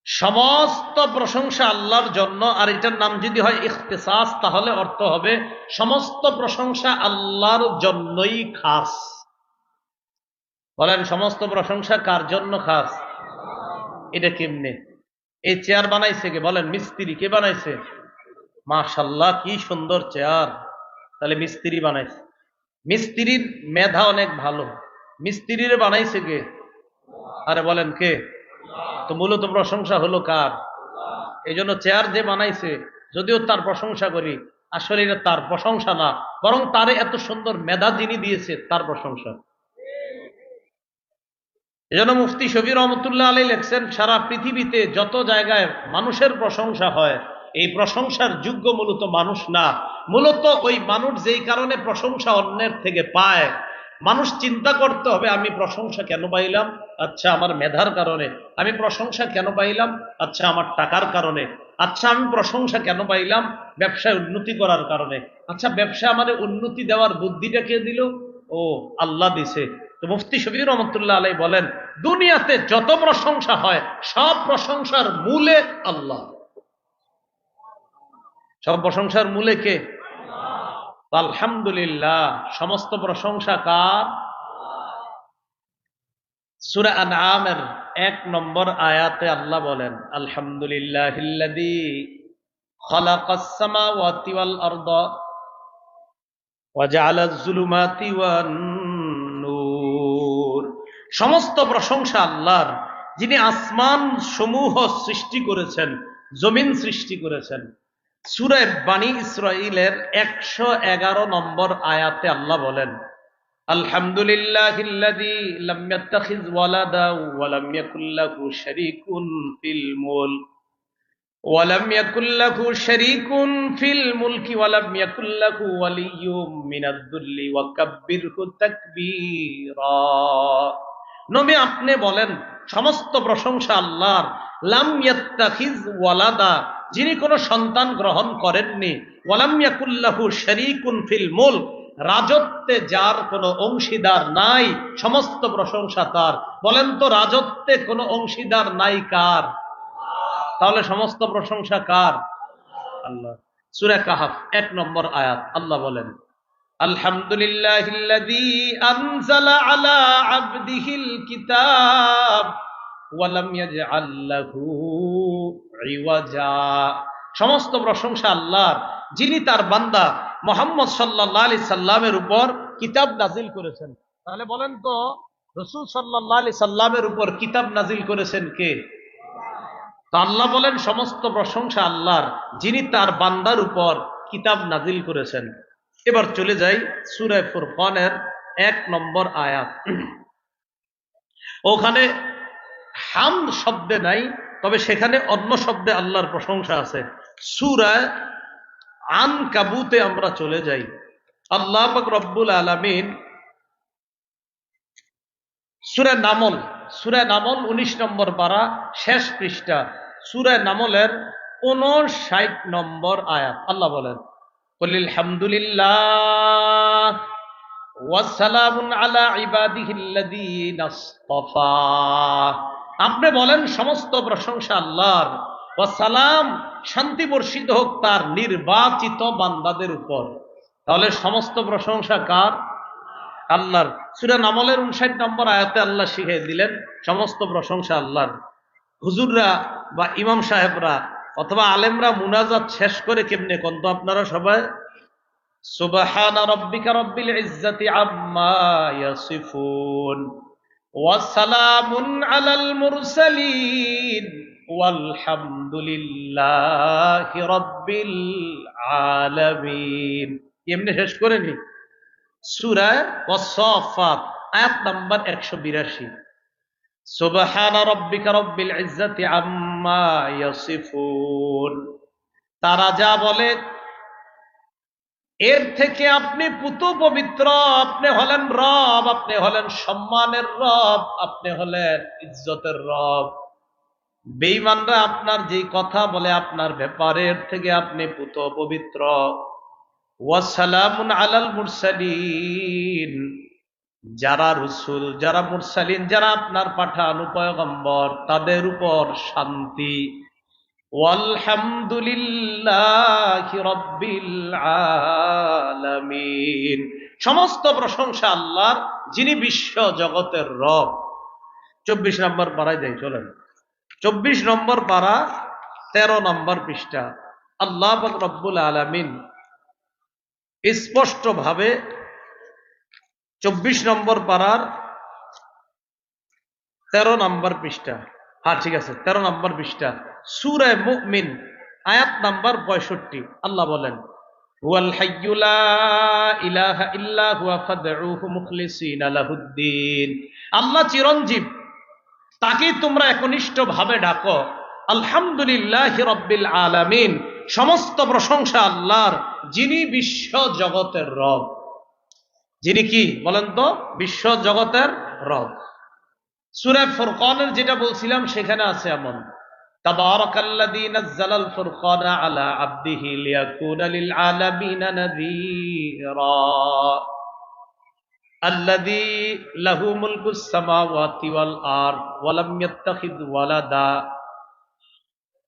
সমস্ত প্রশংসা আল্লাহর জন্য, আর এটার নাম যদি হয় ইখতিসাস তাহলে অর্থ হবে সমস্ত প্রশংসা আল্লাহর জন্যই খাস। বলেন সমস্ত প্রশংসা কার জন্য খাস? এটা কেমনে? এই চেয়ার বানাইছে কে? বলেন মিস্ত্রি। কে বানাইছে? মাশাআল্লাহ, কি সুন্দর চেয়ার। তাহলে মিস্ত্রি বানাইছে। মিস্ত্রির মেধা অনেক ভালো। মিস্ত্রির বানাইছে কে? আরে বলেন কে? তো মূলত প্রশংসা হলো কার? এই জন্য চেয়ার যে বানাইছে, যদিও তার প্রশংসা করি, আসলে এটা তার প্রশংসা না, বরং তারে এত সুন্দর মেধা যিনি দিয়েছে তার প্রশংসা। এজন্য মুফতি শফি রহমতুল্লাহ আলাইহি লেখছেন, সারা পৃথিবীতে যত জায়গায় মানুষের প্রশংসা হয়, এই প্রশংসার যোগ্য মূলত মানুষ না, মূলত ওই মানুষ যেই কারণে প্রশংসা অন্যের থেকে পায়। মানুষ চিন্তা করতে হবে, আমি প্রশংসা কেন পাইলাম? আচ্ছা আমার মেধার কারণে। আমি প্রশংসা কেন পাইলাম? আচ্ছা আমার টাকার কারণে। আচ্ছা আমি প্রশংসা কেন পাইলাম? ব্যবসায় উন্নতি করার কারণে। আচ্ছা ব্যবসায় আমাদের উন্নতি দেওয়ার বুদ্ধিটা কে দিল? ও আল্লাহ দিছে। তো মুফতি শফি রহমতুল্লাহ আলাইহি বলেন, দুনিয়াতে যত প্রশংসা হয় সব প্রশংসার মূলে আল্লাহ। সব প্রশংসার মূলে কে? আলহামদুলিল্লাহ, সমস্ত প্রশংসা কার? সূরা আনআমের 1 নম্বর আয়াতে আল্লাহ বলেন, আলহামদুলিল্লাহিল্লাযী খালাকাস সামাওয়াতি ওয়াল আরদা ওয়া জাআলাজ যুলুমাতি ওয়ান নূর। সমস্ত প্রশংসা আল্লাহর, যিনি আসমান সমূহ সৃষ্টি করেছেন, জমিন সৃষ্টি করেছেন। সূরা বানী ইসরাঈলের 111 নম্বর আয়াতে আল্লাহ বলেন, আলহামদুলিল্লাহিল্লাযী লাম ইয়াত্তাখিয ওয়ালাদা ওয়া লাম ইয়াকুল লাহু শারীকুন ফিল মুলক ওয়া লাম ইয়াকুল লাহু শারীকুন ফিল মুলকি ওয়া লাম ইয়াকুল লাহু ওয়ালিয়্যুম মিনাদ-দুল্লি ওয়া কাব্বিরহু তাকবীরা। নবী আপনি বলেন সমস্ত প্রশংসা আল্লাহর। লাম ইয়াত্তাখিয ওয়ালাদা, যিনি কোনো সন্তান গ্রহণ করেননি। ওয়া লাম ইয়াকুল লাহু শারীকুন ফিল মুলক, রাজত্বে যার কোনো অংশীদার নাই, সমস্ত প্রশংসা তার। বলেন তো রাজত্বে কোনো অংশীদার নাই কার? তাহলে সমস্ত প্রশংসা কার? আল্লাহ। সূরা কাহফ 1 নম্বর আয়াত আল্লাহ বলেন, আলহামদুলিল্লাহিল্লাযী আনজালা আলা আবদিহিল কিতাব ওয়া লাম ইয়াজআল লাহু ইওয়াজা। সমস্ত প্রশংসা আল্লাহর, যিনি তার বান্দা মুহাম্মদ সাল্লাল্লাহু আলাইহি সাল্লামের উপর কিতাব নাজিল করেছেন। তাহলে বলেন তো রাসূল সাল্লাল্লাহু আলাইহি সাল্লামের উপর কিতাব নাজিল করেছেন কে? তো আল্লাহ বলেন সমস্ত প্রশংসা আল্লাহর, যিনি তার বান্দার উপর কিতাব নাজিল করেছেন। এবার চলে যাই সূরা ফুরকানের 1 নম্বর আয়াত। ওখানে হামদ শব্দে নাই, তবে সেখানে অন্য শব্দে আল্লাহর প্রশংসা আছে। সূরা আনকাবুতে আমরা চলে যাই। আল্লাহ পাক রব্বুল আলামিন সূরা নামল, সূরা নামল 19 নম্বর পারা, শেষ পৃষ্ঠা, সূরা নামলের 59 নম্বর আয়াত আল্লাহ বলেন, কুলিল হামদুলিল্লাহ ওয়া সালামুন আলা ইবাদিহিল্লাযীনা ইসতাফা। আপনি বলেন সমস্ত প্রশংসা আল্লাহর, ওয়া সালাম, শান্তি বর্ষিত হোক তার নির্বাচিত বান্দাদের উপর। তাহলে সমস্ত প্রশংসা কার? আল্লাহর। সূরা নামলের 59 নম্বর আয়াতে আল্লাহ শিখিয়ে দিলেন সমস্ত প্রশংসা আল্লাহর। হুজুররা বা ইমাম সাহেবরা অথবা আলেমরা মুনাজাত শেষ করে কেমনে কোন তো আপনারা সবাই? সুবহানা রাব্বিকা রাব্বিল ইজ্জাতি আম্মা ইয়াসিফুন ওয়া সালামুন আলাল মুরসালিন ওয়ালহামদুলিল্লাহি রাব্বিল আলামিন। এমনি শেষ করে নি সূরা ওয়াস-সাফফাত আয়াত নাম্বার 182। সুবহানা রাব্বিকা রাব্বিল ইজ্জাতি আম্মা ইয়াসিফুন। তারা যা বলে এর থেকে আপনি পুত পবিত্র, আপনি হলেন রব, আপনি হলেন সম্মানের রব, আপনি হলেন ইজ্জতের রব। বেঈমানরা আপনার যে কথা বলে আপনার ব্যাপারে এর থেকে আপনি পুত পবিত্র। ওয়াসালামুন আলাল মুরসালিন, যারা রসুল, যারা মুরসালিন, যারা আপনার পাঠানো পয়গম্বর তাদের উপর শান্তি। ওয়ালহামদুলিল্লাহি রাব্বিল আলামিন, সমস্ত প্রশংসা আল্লাহর, যিনি বিশ্ব জগতের রব। 24 নম্বর পারায় যাই, চলেন 24 নম্বর পারা 13 নম্বর পৃষ্ঠা। আল্লাহ পাক রব্বুল আলামিন স্পষ্ট ভাবে 24 নম্বর পারার 13 নম্বর পৃষ্ঠা, হ্যাঁ ঠিক আছে 13 নম্বর পৃষ্ঠা, সূরা মুমিন আয়াত নাম্বার 65। আল্লাহ বলেন হুয়াল হাইয়্যু লা ইলাহা ইল্লা হুয়া ফাদউহু মুখলিসিনা লাহুদ্দিন। আল্লাহ চিরঞ্জীব, তাকেই তোমরা একনিষ্ঠ ভাবে ডাকো। আলহামদুলিল্লাহি রাব্বিল আলামিন, সমস্ত প্রশংসা আল্লাহর, যিনি বিশ্ব জগতের রব। যিনি কি বলেন তো? বিশ্ব জগতের রব। সূরা ফুরকানের যেটা বলছিলাম সেখানে আছে এমন, তাবারাকাল্লাযী নাযালাল ফুরকানা আলা আবদিহি লিয়াকুনা লিল আলামিনা নাযীরা আল্লাযী লাহু মুলকুস সামাওয়াতি ওয়াল আরদ ওয়া লাম ইয়াত্তাখিয ওয়ালাদা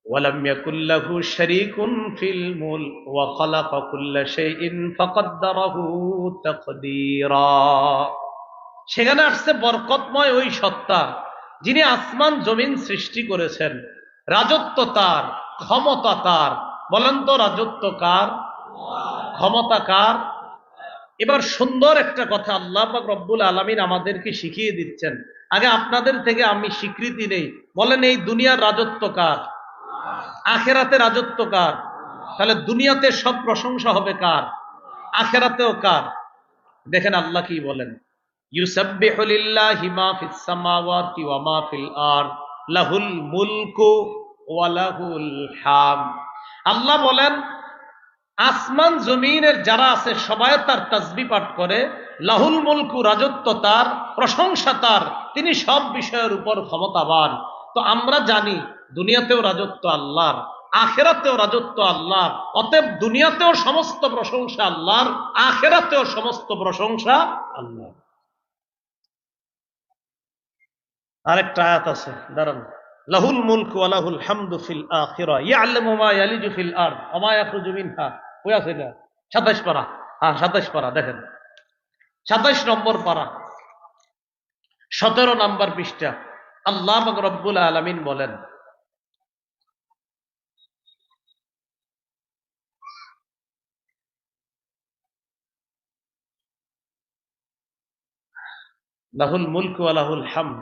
ওয়া লাম ইয়াকুল লাহু শারীকুন ফিল মুলক ওয়া খালাকা কুল্লা শাইইন ফাকাদ্দারাহু তাকদীরা। সেখানে আসছে বরকতময় ওই সত্তা যিনি আসমান জমিন সৃষ্টি করেছেন, রাজত্ব তার, ক্ষমতা তার। বলেন তো রাজত্ব কার, ক্ষমতা কার? এবার সুন্দর একটা কথা আল্লাহ পাক রব্বুল আলামিন আমাদেরকে শিখিয়ে দিচ্ছেন। আগে আপনাদের থেকে আমি স্বীকৃতি নেই, বলেন এই দুনিয়ার রাজত্ব কার? আখেরাতে রাজত্ব কার? তাহলে দুনিয়াতে সব প্রশংসা হবে কার? আখেরাতেও কার? দেখেন আল্লাহ কি বলেন, ইউসাব্বিহু লিল্লাহি মা ফিস সামাওয়াতি ওয়া মা ফিল আরদ লাহুল মুলকু ওয়া লাহুল হামদ। আল্লাহ বলেন আসমান জমিনের যারা আছে সবাই তার তাসবিহ পাঠ করে। লাহুল মুলকু, রাজত্ব তার, প্রশংসা তার, তিনি সব বিষয়ের উপর ক্ষমতাবান। তো আমরা জানি দুনিয়াতেও রাজত্ব আল্লাহর, আখেরাতেও রাজত্ব আল্লাহর। অতএব দুনিয়াতেও সমস্ত প্রশংসা আল্লাহর, আখেরাতেও সমস্ত প্রশংসা আল্লাহর। আরেকটা আয়াত আছে, দাঁড়ান, লাহুল মুলকু ওয়া লাহুল হামদু ফিল আখিরা ইয়ালামু মা ইয়ালিজু ফিল আরদ ওয়া মা ইয়াখরুজু মিনহা। কই আছে এটা? 27 পারা, হ্যাঁ 27 পারা, দেখেন 27 নম্বর পারা 17 নম্বর পৃষ্ঠা। আল্লাহ পাক রব্বুল আলামিন বলেন লাহুল মুলকু ওয়া লাহুল হামদ,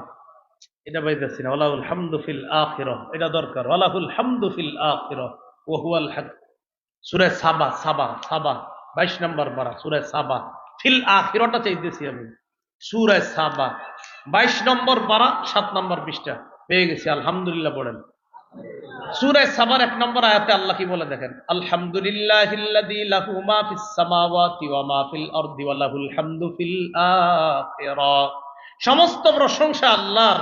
এটা পাইতেছি না, ওয়ালাহুল হামদু ফিল আখিরাহ, এটা দরকার, ওয়ালাহুল হামদু ফিল আখিরাহ ওয়া হুয়াল হক। সূরা সাবা, সাবা সাবা 22 নম্বর পারা, সূরা সাবা। ফিল আখিরাহটা চাইতেছি আমি, সূরা সাবা 22 নম্বর পারা 7 নম্বর পৃষ্ঠা পেয়ে গেছি। আলহামদুলিল্লাহ পড়েন। সূরা সাবার 1 নম্বর আয়াতে আল্লাহ কি বলে দেখেন, আলহামদুলিল্লাহিল্লাযী লাহু মা ফিস সামাওয়াতি ওয়া মা ফিল আরদি ওয়া লাহুল হামদু ফিল আখিরাহ। সমস্ত প্রশংসা আল্লাহর,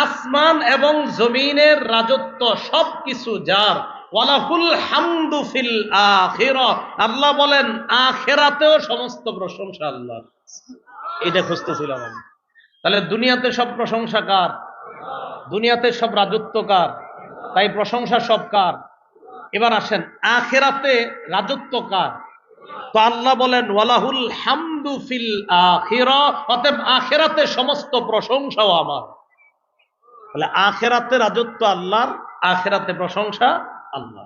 আসমান এবং জমিনের রাজত্ব সবকিছু যার। ওয়ালাহুল হামদু ফিল আখিরাহ, আল্লাহ বলেন আখিরাতেও সমস্ত প্রশংসা আল্লাহর। এটা খুঁজতেছিলাম আমি। তাহলে দুনিয়াতে সব প্রশংসা কার? দুনিয়াতে সব রাজত্ব কার? তাই প্রশংসা সব কার? এবার আসেন আখিরাতে রাজত্ব কার? তো আল্লাহ বলেন ওয়ালাহুল হামদু ফিল আখিরাহ, অতএব আখিরাতে সমস্ত প্রশংসাও আমার। তাহলে আখিরাতে রাজত্ব আল্লাহর, আখিরাতে প্রশংসা আল্লাহ।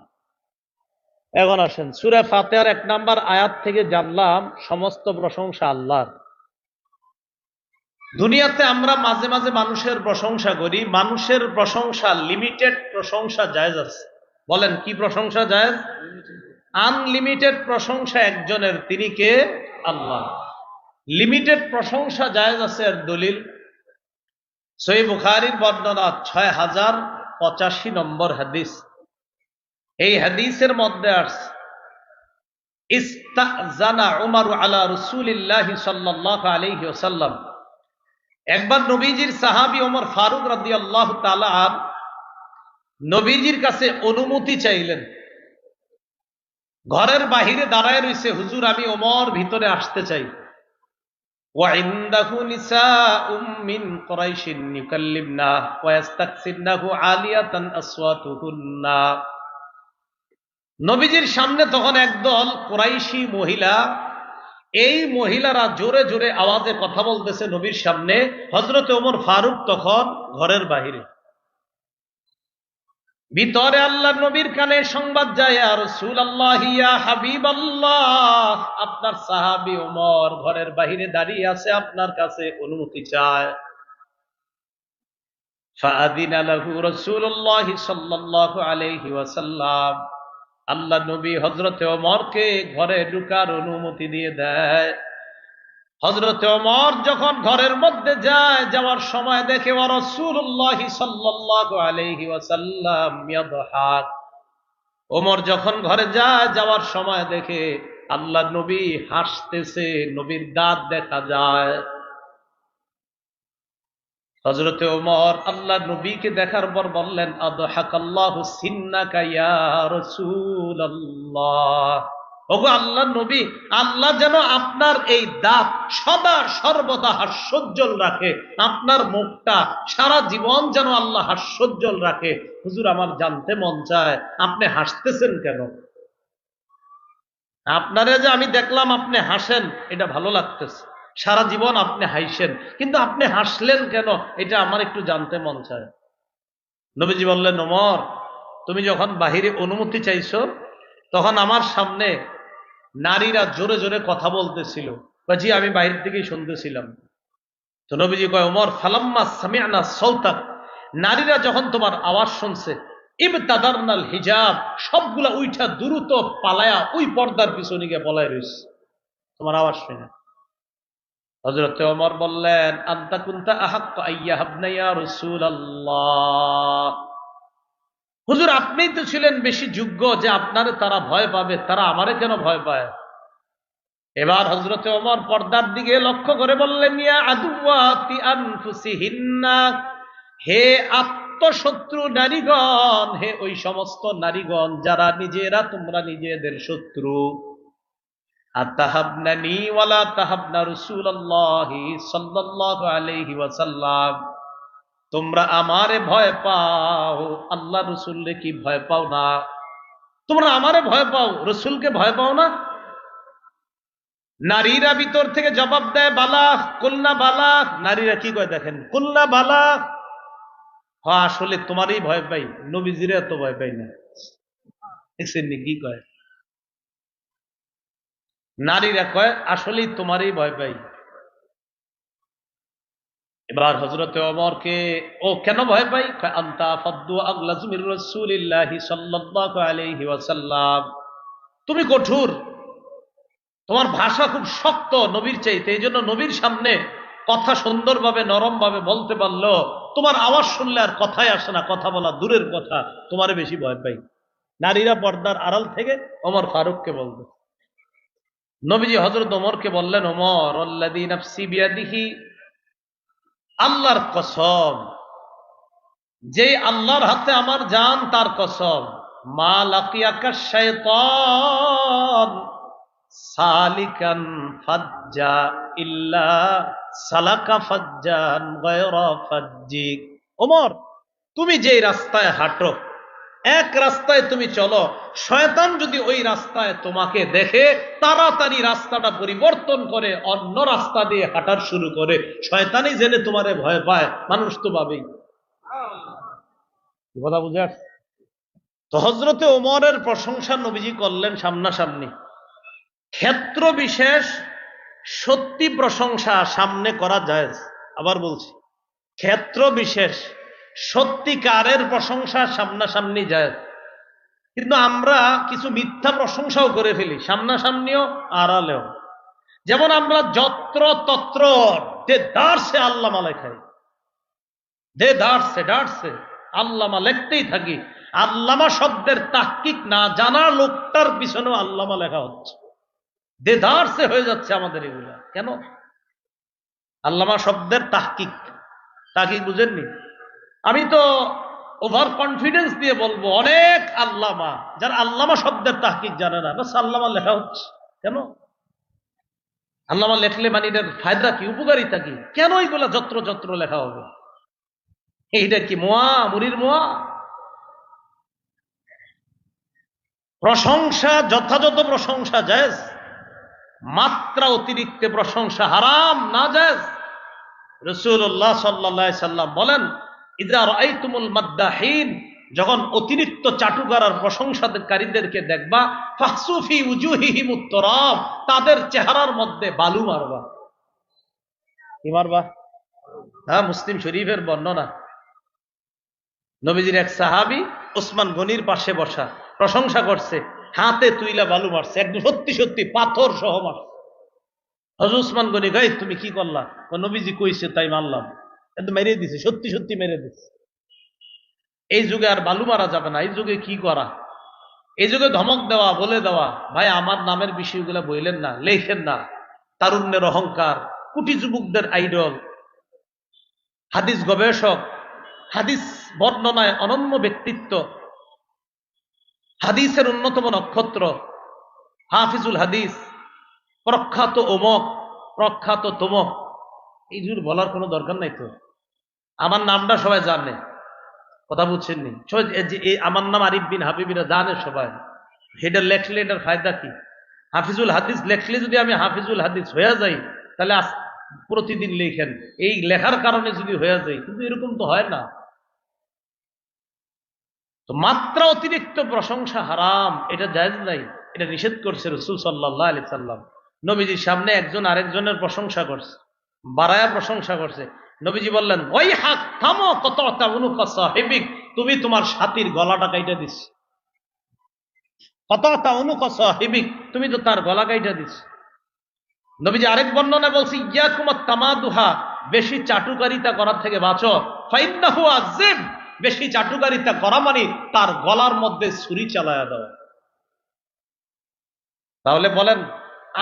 এখন আসেন, সূরা ফাতিহার 1 নাম্বার আয়াত থেকে জানলাম সমস্ত প্রশংসা আল্লাহর। দুনিয়াতে আমরা মাঝে মাঝে মানুষের প্রশংসা করি, মানুষের প্রশংসা লিমিটেড প্রশংসা জায়েজ আছে। বলেন কি প্রশংসা জায়েজ? আনলিমিটেড প্রশংসা একজনের, তিনি কে? আল্লাহ। লিমিটেড প্রশংসা জায়েজ আছে এর দলিল সহিহ বুখারীর বর্ণনা 6085 নম্বর হাদিস। এই হাদিসের মধ্যে আসছে ইস্তাজানা উমর আলা রাসূলিল্লাহি সাল্লাল্লাহু আলাইহি ওয়াসাল্লাম। একবার নবীজির সাহাবী ওমর ফারুক রাদিয়াল্লাহু তাআলা নবীজির কাছে অনুমতি চাইলেন। ঘরের বাহিরে দাঁড়ায় রইছে, হুজুর আমি ওমর ভিতরে আসতে চাই। ওয়া ইনদাহু নিসাউম মিন কুরাইশিন ইউকাল্লিমনা ওয়া ইস্তাকসিরনাহু আলিয়াতান আসওয়াতুহুন্না। নবীজির সামনে তখন একদল কুরাইশি মহিলা, এই মহিলারা জোরে জোরে আওয়াজে কথা বলতেছে নবীর সামনে। হযরতে ওমর ফারুক তখন ঘরের বাহিরে। ভিতরে আল্লাহ নবীর কানে সংবাদ যায়, ইয়া রাসূলুল্লাহ ইয়া হাবিবাল্লাহ, আপনার সাহাবী ওমর ঘরের বাহিরে দাঁড়িয়ে আছে, আপনার কাছে অনুমতি চায়। ফাআযিনা লাহু রাসূলুল্লাহ সাল্লাল্লাহু আলাইহি ওয়াসাল্লাম। আল্লাহ নবী হযরতে ওমরকে ঘরে ঢোকার অনুমতি দিয়ে দেয়। হযরতে ওমর যখন ঘরের মধ্যে যায়, যাওয়ার সময় দেখে ওয়া রাসূলুল্লাহ সাল্লাল্লাহু আলাইহি ওয়াসাল্লাম ইয়াদহাক। ওমর যখন ঘরে যায়, যাওয়ার সময় দেখে আল্লাহ নবী হাসতেছে, নবীর দাঁত দেখা যায়। হযরতে ওমর আল্লাহ নবীকে দেখার পর বললেন, আদহাকাল্লাহু সিন্নাকা ইয়া রাসূলুল্লাহ। ওগো আল্লাহ নবী, আল্লাহ যেন আপনার এই দাঁত সদা সর্বদা হাস্যোজ্জ্বল রাখে, আপনার মুখটা সারা জীবন যেন আল্লাহ হাস্যোজ্জ্বল রাখে। হুজুর আমার জানতে মন চায় আপনি হাসতেছেন কেন? আপনারে যে আমি দেখলাম আপনি হাসেন, এটা ভালো লাগতেছে, সারা জীবন আপনি হাসেন, কিন্তু আপনি হাসলেন কেন এটা আমার একটু জানতে মন চায়। নবীজি বললেন, ওমর তুমি যখন বাহিরে অনুমতি চাইছো, তখন আমার সামনে নারীরা জোরে জোরে কথা বলতেছিল, জি আমি বাহির থেকেই শুনতেছিলাম। তো নবীজি কয়, ওমর ফালাম্মা সামি'না সাওতাক, নারীরা যখন তোমার আওয়াজ শুনছে, ইবতাদারনাল হিজাব, সবগুলা উইঠা দ্রুত পালায়া ওই পর্দার পিছনে গিয়ে পলায় রইছে তোমার আওয়াজ শুনে। হযরতে ওমর বললেন, আনতা কুনতা আহাক্কা আইয়াহাবনা ইয়া রাসূলুল্লাহ। হুজুর আপনিই তো ছিলেন বেশি যোগ্য যে আপনারে তারা ভয় পাবে, তারা আমারে কেন ভয় পায়? এবার হযরতে ওমর পর্দার দিকে লক্ষ্য করে বললেন, ইয়া আদুওয়াতি আনফুসিহিন্না, হে আত্মশত্রু নারীগণ, হে ওই সমস্ত নারীগণ যারা নিজেরা তোমরা নিজেদের শত্রু। আতাহাবনানি ওয়ালা তাহাবনা রাসূলুল্লাহি সাল্লাল্লাহু আলাইহি ওয়াসাল্লাম, তোমরা আমারে ভয় পাও, আল্লাহ রাসূলকে কি ভয় পাও না? তোমরা আমারে ভয় পাও, রাসূলকে ভয় পাও না? নারীরা ভিতর থেকে জবাব দেয়, বালাগ কুলনা বালাগ। নারীরা কি কয় দেখেন, কুলনা বালাগ। হ্যাঁ আসলে তোমারই ভয় পাই, নবীজিরে এত ভয় পাই না। দেখছেন কি কয়? নারীরা কয় আসলেই তোমারই ভয় পাই। এবার হযরতে ওমরকে ও কেন ভয় পাই? আনতা ফাদ্দু আগলাজু মির রাসূলিল্লাহি সাল্লাল্লাহু আলাইহি ওয়াসাল্লাম, তুমি কঠোর, তোমার ভাষা খুব শক্ত নবীর চাইতে, এই জন্য নবীর সামনে কথা সুন্দরভাবে নরমভাবে বলতে পারলো, তোমার আওয়াজ শুনলে আর কথাই আসে না, কথা বলা দূরের কথা, তোমারে বেশি ভয় পাই। নারীরা পর্দার আড়াল থেকে ওমর ফারুককে বলবে। নবীজি হযরত ওমরকে বললেন, ওমর আল্লাযী নাফসি বিয়াদিহি, আল্লাহর কসম, যে আল্লাহর হাতে আমার জান তার কসম, মা লাকিয়াকা শাইতান সালিকান ফাজ্জা ইল্লা সালাকা ফাজ্জান গায়রা ফাজ্জিক। ওমর তুমি যে রাস্তায় হাঁটো, এক রাস্তায় তুমি চলো, শয়তান যদি ওই রাস্তায় তোমাকে দেখে তাড়াতাড়ি রাস্তাটা পরিবর্তন করে অন্য রাস্তা দিয়ে হাঁটার শুরু করে। শয়তানই জেনে তোমারে ভয় পায়, মানুষ তো ভাবেই। কথা বুঝে আসছে? তো হযরতে ওমরের প্রশংসা নবীজি করলেন সামনাসামনি। ক্ষেত্র বিশেষ সত্যি প্রশংসা সামনে করা যায়। আবার বলছি, ক্ষেত্র বিশেষ সত্যিকারের প্রশংসা সামনাসামনি যায়, কিন্তু আমরা কিছু মিথ্যা প্রশংসাও করে ফেলি, সামনাসামনিও আড়ালেও। যেমন আমরা যত্র তত্র দেদারসে আল্লামা লেখাই, দেদারসে আল্লামা লিখতেই থাকি। আল্লামা শব্দের তাহকিক না জানা লোকটার পিছনেও আল্লামা লেখা হচ্ছে, দেদারসে হয়ে যাচ্ছে আমাদের এগুলা। কেন? আল্লামা শব্দের তাহকিক বুঝেননি? আমি তো ওভার কনফিডেন্স দিয়ে বলবো অনেক আল্লামা, যারা আল্লামা শব্দের তাহকিক জানে না, বাস আল্লামা লেখা হচ্ছে। কেন? আল্লামা লেখলে মানে এটার ফায়দা কি, উপকারিতা কি? কেন এইগুলা যত্র যত্র লেখা হবে? এইটা কি মোয়া, মুড়ির মোয়া? প্রশংসা যথাযথ প্রশংসা জায়েজ, মাত্রা অতিরিক্ত প্রশংসা হারাম, না জায়েজ। রাসূলুল্লাহ সাল্লাল্লাহু আলাইহি সাল্লাম বলেন, ইযা রাআইতুমুল মাদ্দাহিন, যখন অতিরিক্ত চাটুকার প্রশংসাকারীদেরকে দেখবা, ফাহসু ফি উজুহিহিমুত তুরাব, তাদের চেহারার মধ্যে বালু মারবা। কি মারবা? হ্যাঁ, মুসলিম শরীফের বর্ণনা। নবীজির এক সাহাবী ওসমান গনির পাশে বসা, প্রশংসা করছে, হাতে তুইলা বালু মারছে, একদম সত্যি সত্যি পাথর সহ মারছে। হযরত ওসমান গনি গাই, তুমি কি করলা? নবীজি কইছে তাই মারলাম। একদম মেরে দিছে, সত্যি সত্যি মেরে দিছে। এই যুগে আর বালু মারা যাবে না। এই যুগে কি করা? এই যুগে ধমক দেওয়া, বলে দেওয়া, ভাই আমার নামের বিষয়গুলো বইলেন না, লেখেন না। তারুণ্যের অহংকার, কোটি যুবকদের আইডল, হাদিস গবেষক, হাদিস বর্ণনায় অনন্য ব্যক্তিত্ব, হাদিসের অন্যতম নক্ষত্র, হাফিজুল হাদিস, প্রখ্যাত অমক, প্রখ্যাত তমক, এই জুর বলার কোনো দরকার নাই তো। আমার নামটা সবাই জানে, কথা বুঝছেননি? আমার নাম আরিফ বিন হাবিবিরা জানে সবাই। এটা লেখলে এটার ফায়দা কি? হাফিজুল হাদিস লেখলে যদি আমি হাফিজুল হাদিস হয়ে যাই, তাহলে প্রতিদিন লেখেন, এই লেখার কারণে যদি হয়ে যায়, কিন্তু এরকম তো হয় না। তো মাত্রা অতিরিক্ত প্রশংসা হারাম, এটা জায়েজ নাই, এটা নিষেধ করছে রাসূল সাল্লাল্লাহু আলাইহি সাল্লাম। নবীজির সামনে একজন আরেকজনের প্রশংসা করছে, বাড়ায়া প্রশংসা করছে। নবীজি বললেন, ওই হাক, থামো, কতটা উনুকা সাহিবিক, তুমি তোমার সাথীর গলাটা কাইটা দিস। কতটা উনুকা সাহিবিক, তুমি তো তার গলা কাইটা দিস। নবীজি আরেক বর্ণনায় বলছে, ইয়াকুমাত তামাদুহা, বেশি চাটুকারিতা করার থেকে বাঁচো। ফাইন্নাহু আযিব, বেশি চাটুকারিতা করা মানে তার গলার মধ্যে ছুরি চালায়া দেওয়া। তাহলে বলেন,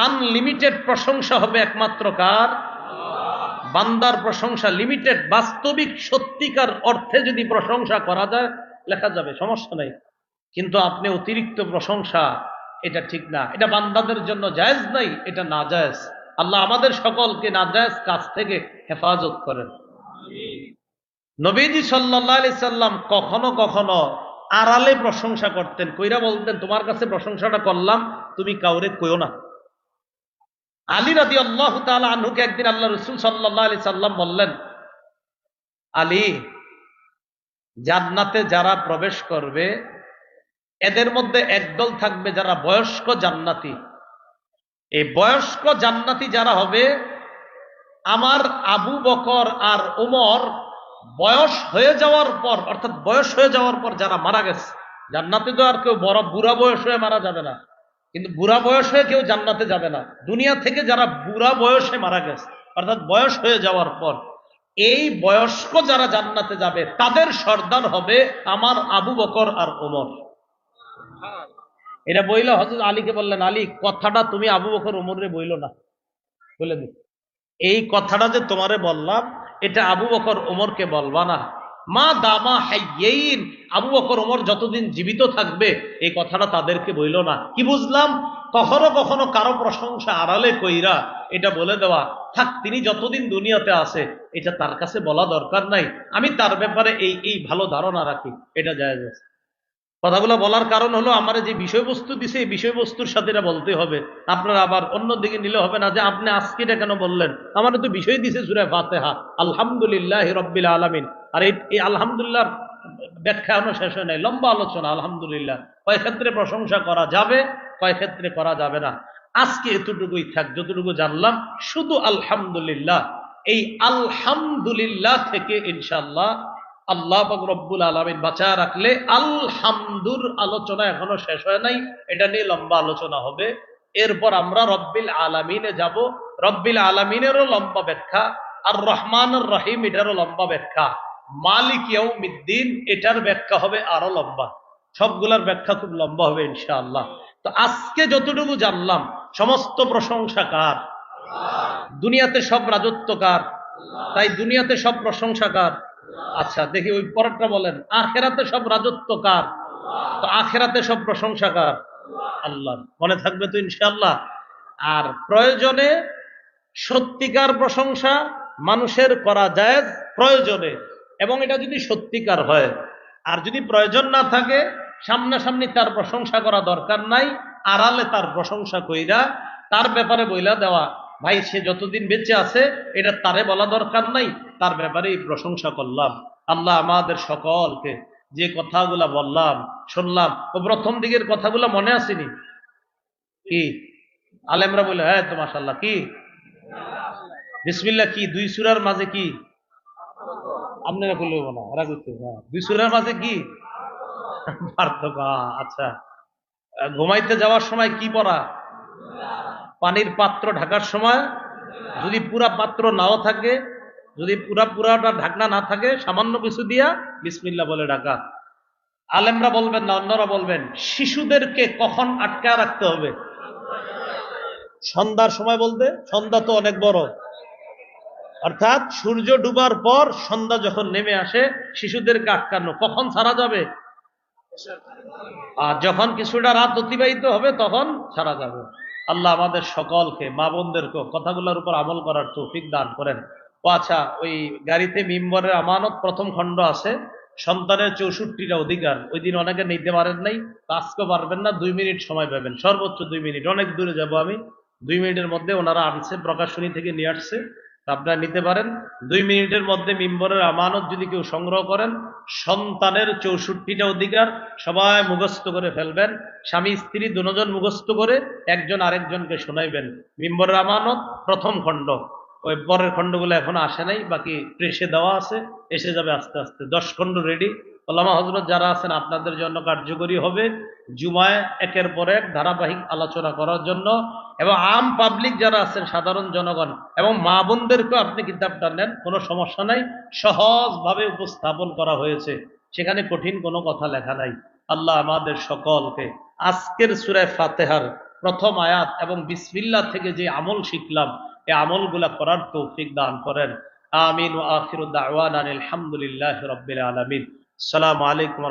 আনলিমিটেড প্রশংসা হবে একমাত্র কার? বান্দার প্রশংসা লিমিটেড। বাস্তবিক সত্যিকার অর্থে যদি প্রশংসা করা যায়, লেখা যাবে, সমস্যা নাই। কিন্তু আপনি অতিরিক্ত প্রশংসা, এটা ঠিক না, এটা বান্দাদের জন্য জায়েজ নাই, এটা নাজায়েজ। আল্লাহ আমাদের সকলকে নাজায়েজ কাজ থেকে হেফাজত করেন। নবীজি সাল্লাল্লাহু আলাইহি সাল্লাম কখনো কখনো আড়ালে প্রশংসা করতেন, কইরা বলতেন, তোমার কাছে প্রশংসাটা করলাম, তুমি কাউরে কইও না। আলী রাদিয়াল্লাহু তাআলা আনহুকে একদিন আল্লাহ রাসূল সাল্লাল্লাহু আলাইহি সাল্লাম বললেন, আলী, জান্নাতে যারা প্রবেশ করবে এদের মধ্যে একদল থাকবে যারা বয়স্ক জান্নাতি। এই বয়স্ক জান্নাতি যারা হবে, আমার আবু বকর আর ওমর বয়স হয়ে যাওয়ার পর, অর্থাৎ বয়স হয়ে যাওয়ার পর যারা মারা গেছে, জান্নাতে তো আর কেউ বড় বুড়া বয়স হয়ে মারা যাবে না, কিন্তু বুড়া বয়স হয়ে কেউ জান্নাতে যাবে না। দুনিয়া থেকে যারা বুড়া বয়সে মারা গেছে, অর্থাৎ বয়স হয়ে যাওয়ার পর, এই বয়স্ক যারা জান্নাতে যাবে তাদের সর্দার হবে আমার আবু বকর আর ওমর। এটা বইল হযরত আলীকে বললেন, আলী, কথাটা তুমি আবু বকর ওমরে বইল না, বলে দিন, এই কথাটা যে তোমারে বললাম, এটা আবু বকর ওমরকে বলবা না। মা দামা হাইয়্যিন, আবু বকর ওমর যতদিন জীবিত থাকবে এই কথাটা তাদেরকে বইল না। কি বুঝলাম? কখনো কখনো কারো প্রশংসা আড়ালে কইরা এটা বলে দেওয়া, থাক, তিনি যতদিন দুনিয়াতে আছে এটা তার কাছে বলা দরকার নাই, আমি তার ব্যাপারে এই ভালো ধারণা রাখি, এটা জায়েজ আছে। কথাগুলো বলার কারণ হলো, আমার যে বিষয়বস্তু দিছে এই বিষয়বস্তুর সাথে এটা বলতে হবে। আপনারা আবার অন্যদিকে নিলে হবে না যে আপনি আজকে এটা কেন বললেন, আমার তো বিষয় দিছে সূরা ফাতিহা, আলহামদুলিল্লাহি রাব্বিল আলামিন। আর এই আলহামদুলিল্লাহ ব্যাখ্যা এখনো শেষ হয় নাই, লম্বা আলোচনা আলহামদুলিল্লাহ। কয় ক্ষেত্রে প্রশংসা করা যাবে, কয় ক্ষেত্রে করা যাবে না। আজকে এতটুকুই থাক, যতটুকু জানলাম শুধু আলহামদুলিল্লাহ। এই আলহামদুলিল্লাহ থেকে ইনশাআল্লাহ আল্লাহ পাক রব্বুল আলামিন বাঁচায় রাখলে আলহামদুর আলোচনা এখনো শেষ হয় নাই, এটা নিয়ে লম্বা আলোচনা হবে। এরপর আমরা রব্বিল আলামিনে যাব। রব্বিল আলামিনেরও লম্বা ব্যাখ্যা, আর রহমানুর রহিম এটারও লম্বা ব্যাখ্যা, মালিক ইয়াউমিদ্দিন এটার ব্যাখ্যা হবে আরো লম্বা। সবগুলার ব্যাখ্যা খুব লম্বা হবে ইনশাআল্লাহ। তো আজকে যতটুকু জানলাম, সমস্ত প্রশংসা কার? দুনিয়াতে সব রাজত্ব কার? তাই দুনিয়াতে সব প্রশংসা কার? আচ্ছা দেখি ওই পরেরটা বলেন, আখেরাতে সব রাজত্ব কার? তো আখেরাতে সব প্রশংসা কার? আল্লাহর। মনে থাকবে তো ইনশাআল্লাহ। আর প্রয়োজনে সত্যিকার প্রশংসা মানুষের করা যায় প্রয়োজনে, এবং এটা যদি সত্যিকার হয়। আর যদি প্রয়োজন না থাকে, সামনাসামনি তার প্রশংসা করা দরকার নাই, আড়ালে তার প্রশংসা কইরা তার ব্যাপারে বইলা দেওয়া, ভাই সে যতদিন বেঁচে আছে এটা তারে বলা দরকার নাই, তার ব্যাপারে এই প্রশংসা করলাম। আল্লাহ আমাদের সকলকে যে কথাগুলা বললাম শুনলাম, ও প্রথম দিকের কথাগুলো মনে আসেনি কি? আলেমরা বলে হ্যাঁ তো মাশাআল্লাহ কি বিসমিল্লাহ কি? দুই সূরার মাঝে কি? আপনারা বললেও না, এরা করতে দুই সূরার মাঝে কি পার্থক্য? আচ্ছা, ঘুমাইতে যাওয়ার সময় কি পড়া? পানির পাত্র ঢাকার সময় যদি পুরা পাত্র নাও থাকে, যদি পুরাটা ঢাকনা না থাকে, সামান্য কিছু দিয়া বিসমিল্লাহ বলে ঢাকা। আলেমরা বলবেন না, অন্যরা বলবেন শিশুদেরকে কখন আটকায় রাখতে হবে? সন্ধ্যার সময়। বলতে সন্ধ্যা তো অনেক বড়, অর্থাৎ সূর্য ডুবার পর সন্ধ্যা যখন নেমে আসে শিশুদেরকে আটকানো। কখন ছাড়া যাবে? আর যখন কিছুটা রাত অতিবাহিত হবে তখন ছাড়া যাবে। আল্লাহ আমাদের সকলকে, মা বোনদেরকে কথাগুলোর উপর আমল করার তৌফিক দান করেন। ও আচ্ছা, ওই গাড়িতে মিম্বরের আমানত প্রথম খণ্ড আছে, সন্তানের 64টা অধিকার। ওই দিন অনেকে নিতে পারেন নাই, আজকে পারবেন না, 2 মিনিট সময় পাবেন, সর্বোচ্চ 2 মিনিট। অনেক দূরে যাব আমি, 2 মিনিটের মধ্যে ওনারা আনছে, প্রকাশনী থেকে নিয়ে আসছে, আপনারা নিতে পারেন। 2 মিনিটের মধ্যে মিম্বরের আমানত যদি কেউ সংগ্রহ করেন, সন্তানের 64টা অধিকার সবাই মুখস্থ করে ফেলবেন, স্বামী স্ত্রী দুজন মুখস্থ করে একজন আরেকজনকে শোনাইবেন। মিম্বরের আমানত প্রথম খণ্ড, ওই পরের খণ্ডগুলো এখনো আসে নাই, বাকি প্রেসে দেওয়া আছে, এসে যাবে আস্তে আস্তে। 10 খণ্ড রেডি। ওলামা হযরত যারা আছেন আপনাদের জন্য কার্যকরী হবে জুমায় একের পর এক ধারাবাহিক আলোচনা করার জন্য, এবং আম পাবলিক যারা আছেন, সাধারণ জনগণ এবং মা বোনদেরকেও আপনি কিতাবটা নেন, কোনো সমস্যা নাই। সহজভাবে উপস্থাপন করা হয়েছে, সেখানে কঠিন কোনো কথা লেখা নাই। আল্লাহ আমাদের সকলকে আজকের সূরা ফাতিহার প্রথম আয়াত এবং বিসমিল্লাহ থেকে যে আমল শিখলাম, এই আমলগুলা করার তৌফিক দান করেন। আমিন। ওয়া আখিরু দাওয়ানা আলহামদুলিল্লাহি রাব্বিল আলামিন। আসসালামু আলাইকুম।